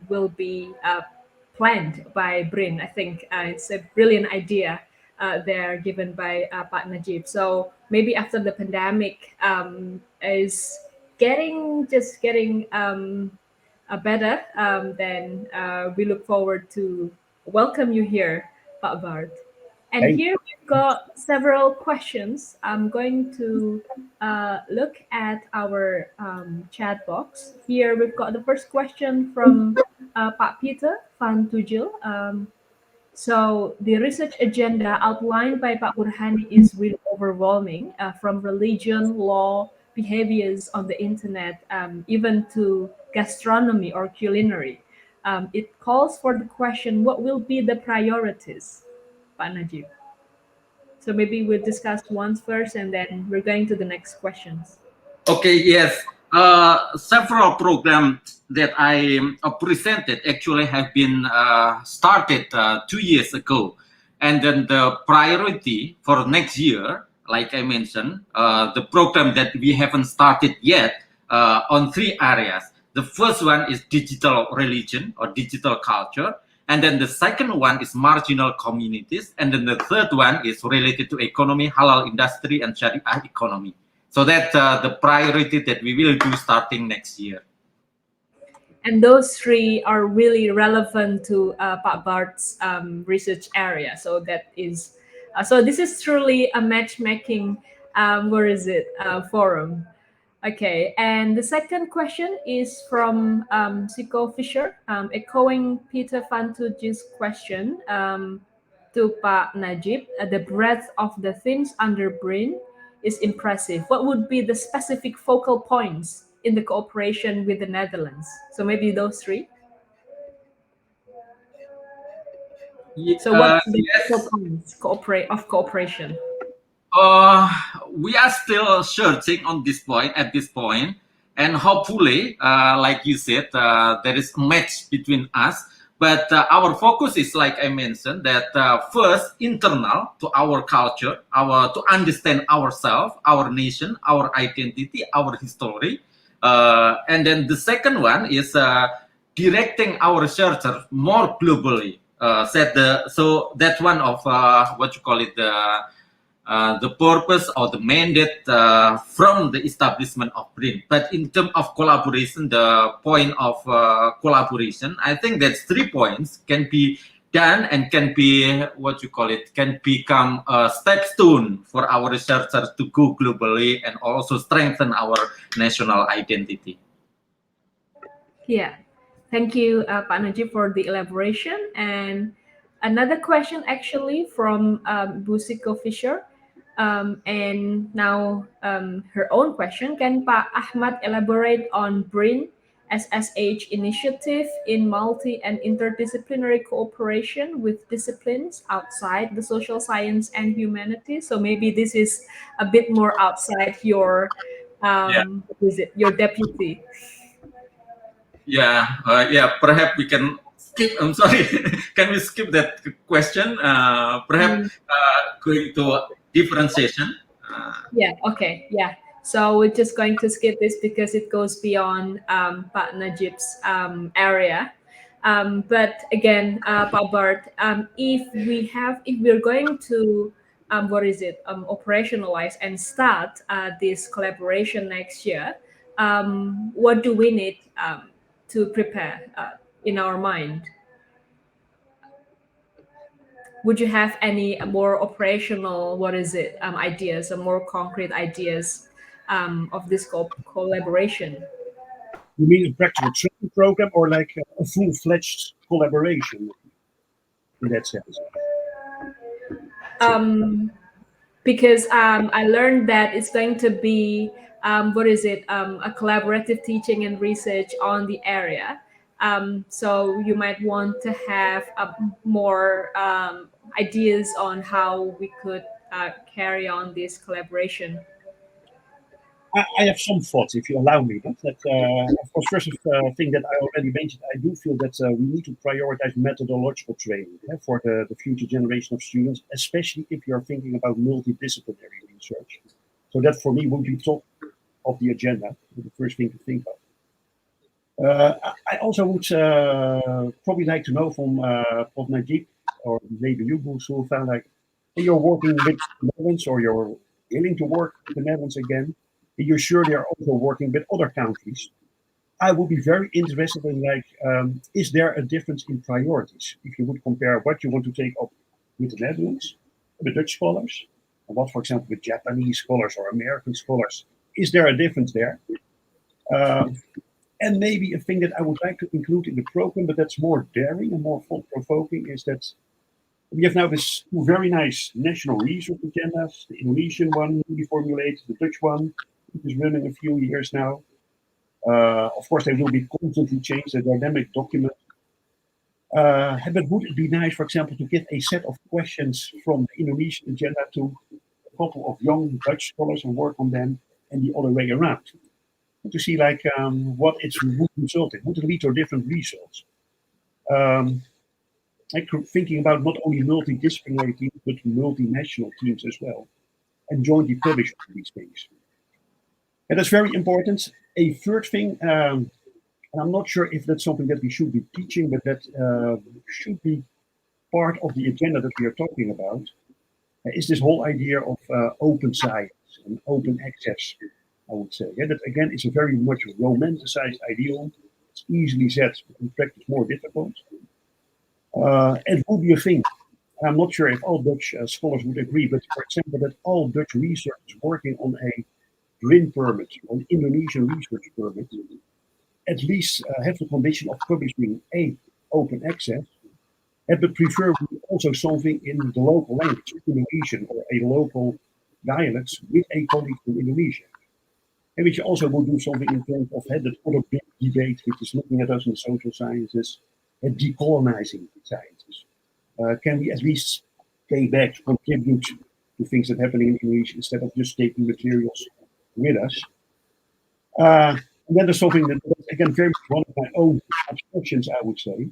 A: will be planned by BRIN. I think it's a brilliant idea there given by Pak Najib. So maybe after the pandemic is getting better, then we look forward to welcome you here, Pak Bart. And
C: Thank
A: here we've got several questions. I'm going to look at our chat box. Here we've got the first question from Pak Peter van Tujil. So the research agenda outlined by Pak Burhani is really overwhelming, from religion, law, behaviors on the internet, even to gastronomy or culinary. It calls for the question, what will be the priorities, Pak Najib? So maybe we'll discuss once first, and then we're going to the next questions.
B: Okay, yes. Several programs that I presented actually have been started 2 years ago. And then the priority for next year, like I mentioned, the program that we haven't started yet on 3 areas. The first one is digital religion or digital culture. And then the second one is marginal communities. And then the third one is related to economy, halal industry, and sharia economy. So that's the priority that we will do starting next year.
A: And those 3 are really relevant to Pak Bart's research area. So that is, so this is truly a matchmaking, forum. Okay, and the second question is from Siko Fisher, echoing Peter van Tuji's question to Pak Najib. The breadth of the themes under BRIN is impressive. What would be the specific focal points in the cooperation with the Netherlands? So maybe those 3. So what's the focal points cooperation?
B: We are still searching on this point at this point, and hopefully, like you said, there is a match between us. But our focus is, like I mentioned, that first internal to our culture, to understand ourselves, our nation, our identity, our history, and then the second one is directing our researchers more globally. So that's one of what you call it the purpose or the mandate from the establishment of BRIN. But in terms of collaboration, the point of collaboration, I think that 3 points can be done and can be, can become a stepstone for our researchers to go globally and also strengthen our national identity.
A: Yeah, thank you, Pak Najib, for the elaboration. And another question actually from Busiko Fisher. And now her own question, can Pak Ahmad elaborate on BRIN SSH initiative in multi and interdisciplinary cooperation with disciplines outside the social science and humanities? So maybe this is a bit more outside your, your deputy.
B: Yeah, perhaps we can skip. I'm sorry. Can we skip that question? Perhaps going to different session.
A: Yeah. Okay. Yeah. So we're just going to skip this because it goes beyond Pak Najib's area. But again, Pak Bart, if we're going to what is it operationalize and start this collaboration next year, what do we need to prepare in our mind? Would you have any more operational what is it ideas or more concrete ideas of this collaboration?
C: You mean a practical training program or like a full-fledged collaboration in that sense?
A: Because I learned that it's going to be what is it a collaborative teaching and research on the area. So you might want to have more ideas on how we could carry on this collaboration.
C: I have some thoughts, if you allow me. But that, of course, first thing that I already mentioned, I do feel that we need to prioritize methodological training for the future generation of students, especially if you're thinking about multidisciplinary research. So that for me would be top of the agenda, the first thing to think of. I also would probably like to know from Prof. Najib or maybe you, Sulfa, like you're working with the Netherlands or you're willing to work with the Netherlands again. You're sure they are also working with other countries. I would be very interested in like, is there a difference in priorities? If you would compare what you want to take up with the Netherlands, with Dutch scholars, and what, for example, with Japanese scholars or American scholars, is there a difference there? And maybe a thing that I would like to include in the program, but that's more daring and more thought-provoking, is that we have now this two very nice national research agendas, the Indonesian one, newly formulated, the Dutch one, which is running a few years now. Of course, they will be constantly changed, a dynamic document. But would it be nice, for example, to give a set of questions from the Indonesian agenda to a couple of young Dutch scholars and work on them, and the other way around? To see like what it would result in. Would it lead to different results? Like thinking about not only multidisciplinary teams, but multinational teams as well, and jointly publish these things. And that's very important. A third thing, and I'm not sure if that's something that we should be teaching, but that should be part of the agenda that we are talking about, is this whole idea of open science and open access, I would say. Yeah, that again is a very much romanticized ideal. It's easily said, but in practice more difficult. It will be a thing. I'm not sure if all Dutch scholars would agree, but for example, that all Dutch researchers working on a BRIN permit, an Indonesian research permit, at least have the condition of publishing a open access, but preferably also something in the local language, Indonesian or a local dialect with a colleague from Indonesia. And which also will do something in terms of that other big debate, which is looking at us in the social sciences and decolonizing sciences. Can we at least pay back, contribute to things that happen in Indonesia instead of just taking materials with us? And then there's something that, again, very much one of my own obstructions, I would say.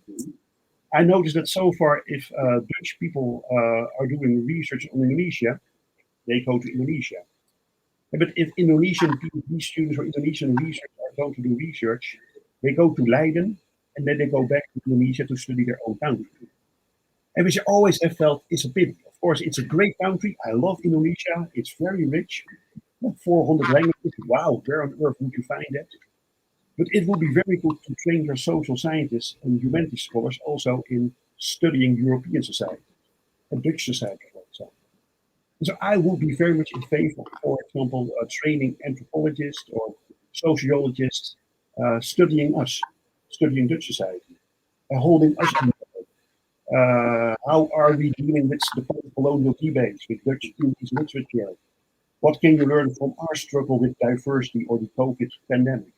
C: I noticed that so far, if Dutch people are doing research on Indonesia, they go to Indonesia. But if Indonesian PhD students or Indonesian researchers are going to do research, they go to Leiden and then they go back to Indonesia to study their own country. And which I always have felt is a pity. Of course, it's a great country. I love Indonesia. It's very rich. 400 languages. Wow, where on earth would you find that? But it would be very good to train your social scientists and humanities scholars also in studying European society and Dutch society, for example. So I would be very much in favor, for example, training anthropologists or sociologists studying us, studying Dutch society, holding us in. How are we dealing with the post-colonial debates with Dutch students literature? What can you learn from our struggle with diversity or the COVID pandemic?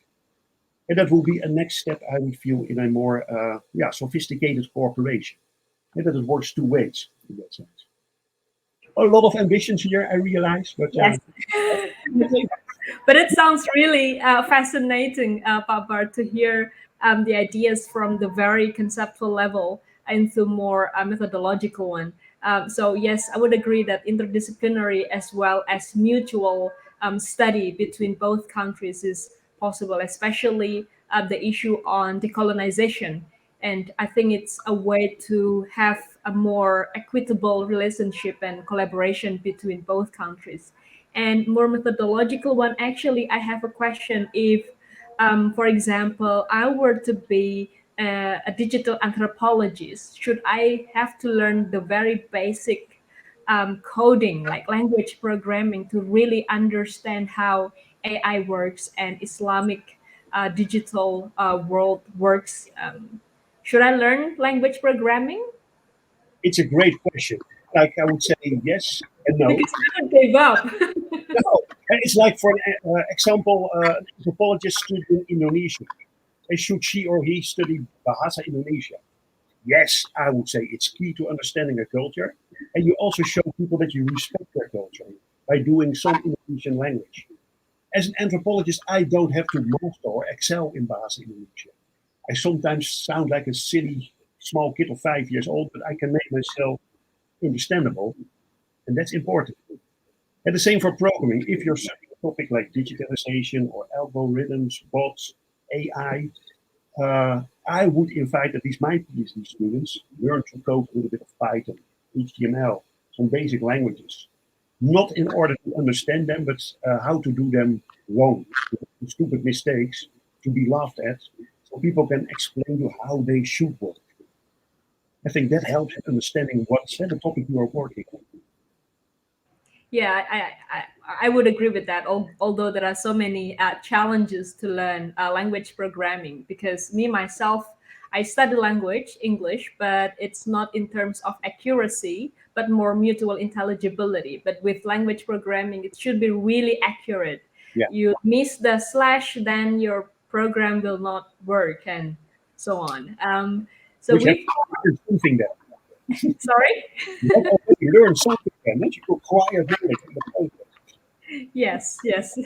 C: And that will be a next step, I would feel, in a more sophisticated cooperation. And that it works two ways in that sense. A lot of ambitions here, I realize, but
A: Yes. But it sounds really fascinating, Papa, to hear the ideas from the very conceptual level into more methodological one. So yes, I would agree that interdisciplinary as well as mutual study between both countries is possible, especially the issue on decolonization. And I think it's a way to have a more equitable relationship and collaboration between both countries. And more methodological one, actually, I have a question. If, for example, I were to be a digital anthropologist, should I have to learn the very basic coding, like language programming, to really understand how AI works and Islamic digital world works? Should I learn language programming?
C: It's a great question. Like I would say yes and no.
A: Because I would give up.
C: No, and it's like for example, an anthropologist student in Indonesia. Should she or he study Bahasa Indonesia? Yes, I would say it's key to understanding a culture, and you also show people that you respect their culture by doing some Indonesian language. As an anthropologist, I don't have to master or excel in Bahasa Indonesia. I sometimes sound like a silly small kid of 5 years old, but I can make myself understandable, and that's important. And the same for programming. If you're studying a topic like digitalization or algorithms, bots, AI, I would invite at least my PhD students learn to code a little bit of Python, HTML, some basic languages. Not in order to understand them, but how to do them wrong, stupid mistakes to be laughed at, so people can explain you how they should work. I think that helps in understanding what's the topic you are working on.
A: Yeah, I would agree with that. Although there are so many challenges to learn language programming, because me myself, I study language English, but it's not in terms of accuracy, but more mutual intelligibility. But with language programming, it should be really accurate.
C: Yeah.
A: You miss the slash, then your program will not work, and so on. So
C: Which have
A: we,
C: learned something there.
A: sorry.
C: You have already learned something there, that you acquire knowledge in the process.
A: Yes, yes.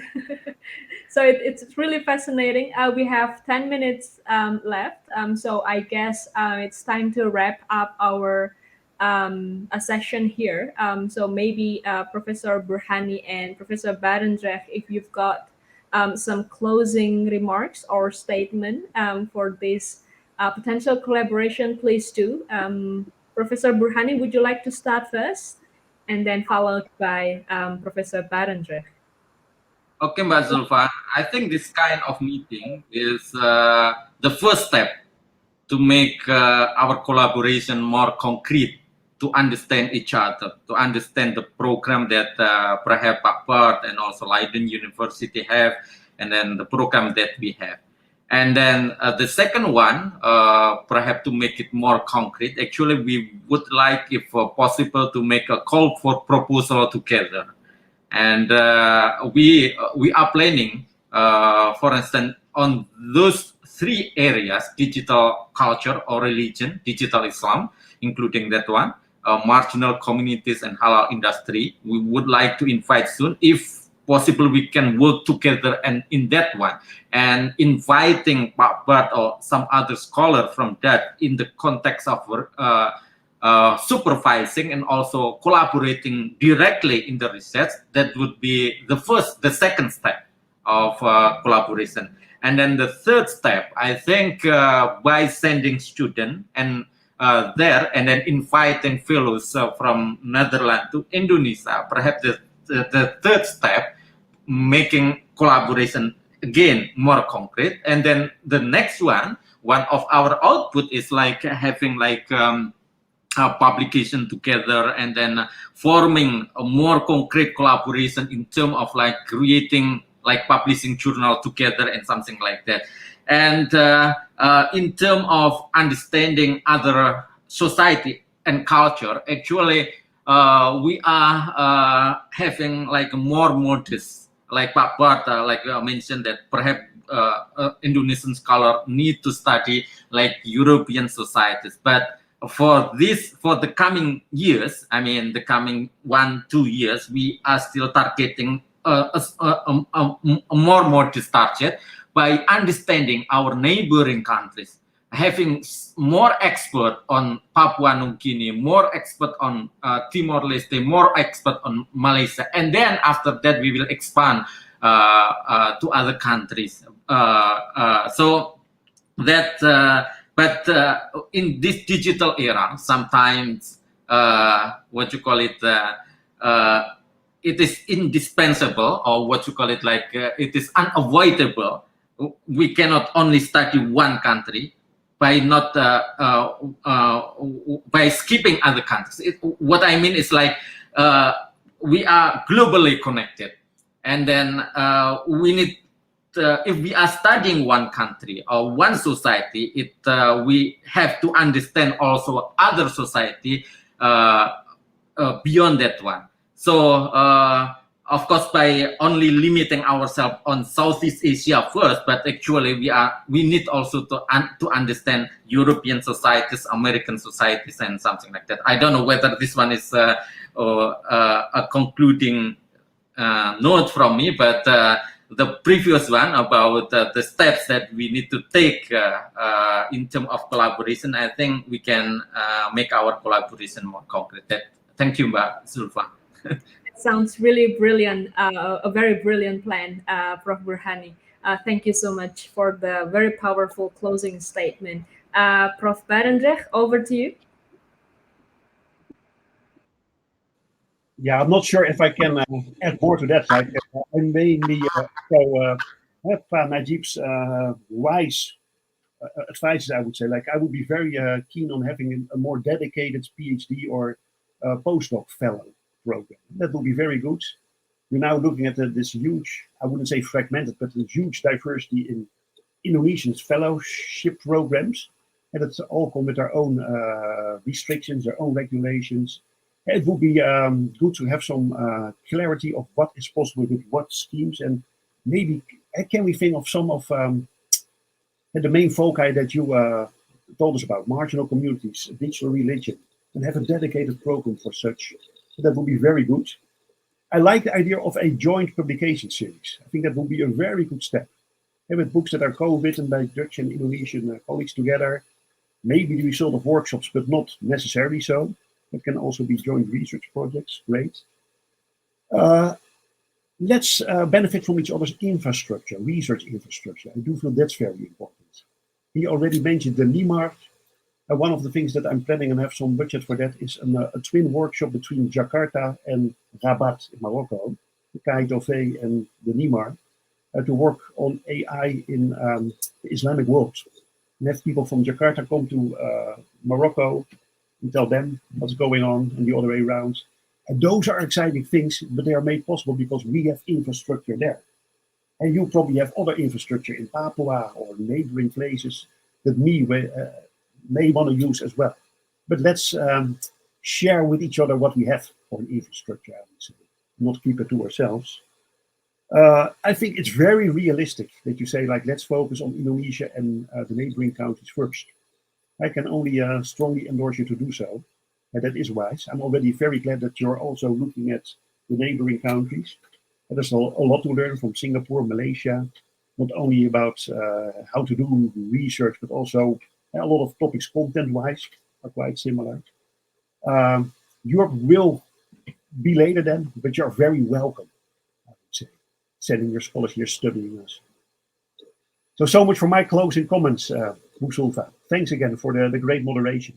A: So it's really fascinating. We have 10 minutes left. So I guess it's time to wrap up our a session here. So maybe Professor Burhani and Professor Barendrecht, if you've got some closing remarks or statement for this potential collaboration, please do. Professor Burhani, would you like to start first? And then followed by Professor Barendrecht.
B: Okay, Mbak Zulfa, I think this kind of meeting is the first step to make our collaboration more concrete, to understand each other, to understand the program that perhaps Pak Bert and also Leiden University have, and then the program that we have. And then the second one, perhaps to make it more concrete, actually we would like, if possible, to make a call for proposal together. And we are planning, for instance, on those three areas: digital culture or religion, digital Islam, including that one, marginal communities and halal industry. We would like to invite soon, if possible, we can work together and in that one, and inviting Pak Bert or some other scholar from that in the context of supervising and also collaborating directly in the research. That would be the second step of collaboration. And then the third step, I think, by sending students and there, and then inviting fellows from Netherlands to Indonesia, perhaps the third step, making collaboration again more concrete. And then the next one of our output is like having like publication together, and then forming a more concrete collaboration in terms of like creating like publishing journal together and something like that. And in terms of understanding other society and culture, actually we are having like more modest, like Pak Bert like mentioned, that perhaps Indonesian scholar need to study like European societies. But for the coming years, I mean the coming 1-2 years, we are still targeting a more modest target by understanding our neighboring countries, having more expert on Papua New Guinea, more expert on Timor-Leste, more expert on Malaysia, and then after that we will expand to other countries. So that. But in this digital era, sometimes what you call it, it is indispensable, or what you call it, like it is unavoidable. We cannot only study one country by not by skipping other countries. What I mean is like we are globally connected, and then we need. If we are studying one country or one society, we have to understand also other society beyond that one. So of course, by only limiting ourselves on Southeast Asia first, but actually we need also to understand European societies, American societies, and something like that. I don't know whether this one is a concluding note from me, but the previous one about the steps that we need to take in terms of collaboration, I think we can make our collaboration more concrete. Thank you, Mbak Zulfa.
A: Sounds really brilliant, a very brilliant plan, Prof. Burhani. Thank you so much for the very powerful closing statement. Prof. Barendrecht, over to you.
C: Yeah, I'm not sure if I can add more to that. Like, I mainly Najib's wise advices, I would say. Like, I would be very keen on having a more dedicated PhD or postdoc fellow program. That would be very good. We're now looking at this huge, I wouldn't say fragmented, but this huge diversity in Indonesian fellowship programs. And it's all come with their own restrictions, their own regulations. It would be good to have some clarity of what is possible with what schemes, and maybe can we think of some of the main foci that you told us about, marginal communities, digital religion, and have a dedicated program for such. That would be very good. I like the idea of a joint publication series. I think that would be a very good step. And with books that are co-written by Dutch and Indonesian colleagues together, maybe the result of workshops, but not necessarily so. It can also be joint research projects. Great. Let's benefit from each other's infrastructure, research infrastructure. I do feel that's very important. He already mentioned the LIMAR. One of the things that I'm planning and have some budget for that is a twin workshop between Jakarta and Rabat in Morocco, the KITOV and the LIMAR, to work on AI in the Islamic world. And have people from Jakarta come to Morocco and tell them what's going on and the other way around. And those are exciting things, but they are made possible because we have infrastructure there. And you probably have other infrastructure in Papua or neighboring places that may want to use as well. But let's share with each other what we have for an infrastructure, I would say, not keep it to ourselves. I think it's very realistic that you say, like, let's focus on Indonesia and the neighboring countries first. I can only strongly endorse you to do so. And that is wise. I'm already very glad that you're also looking at the neighboring countries. And there's a lot to learn from Singapore, Malaysia, not only about how to do research, but also a lot of topics content-wise are quite similar. Europe will be later then, but you're very welcome, I would say, sending your scholars here studying us. So much for my closing comments, Zulfa. Thanks again for the great moderation.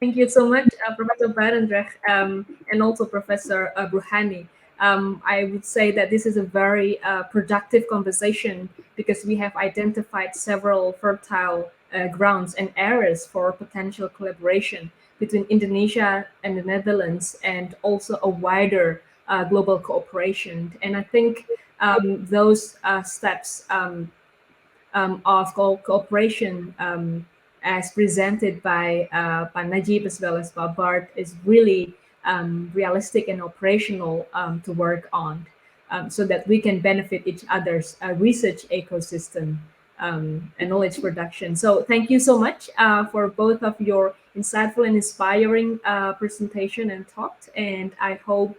A: Thank you so much, Professor Barendrecht, and also Professor Burhani. I would say that this is a very productive conversation because we have identified several fertile grounds and areas for potential collaboration between Indonesia and the Netherlands, and also a wider global cooperation. And I think those steps of cooperation as presented by Najib as well as by Bart is really realistic and operational to work on, so that we can benefit each other's research ecosystem and knowledge production. So thank you so much for both of your insightful and inspiring presentation and talk. And I hope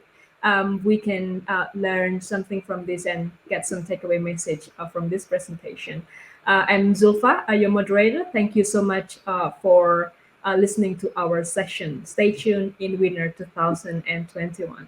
A: we can learn something from this and get some takeaway message from this presentation. I'm Zulfa, your moderator. Thank you so much for listening to our session. Stay tuned in Winner 2021.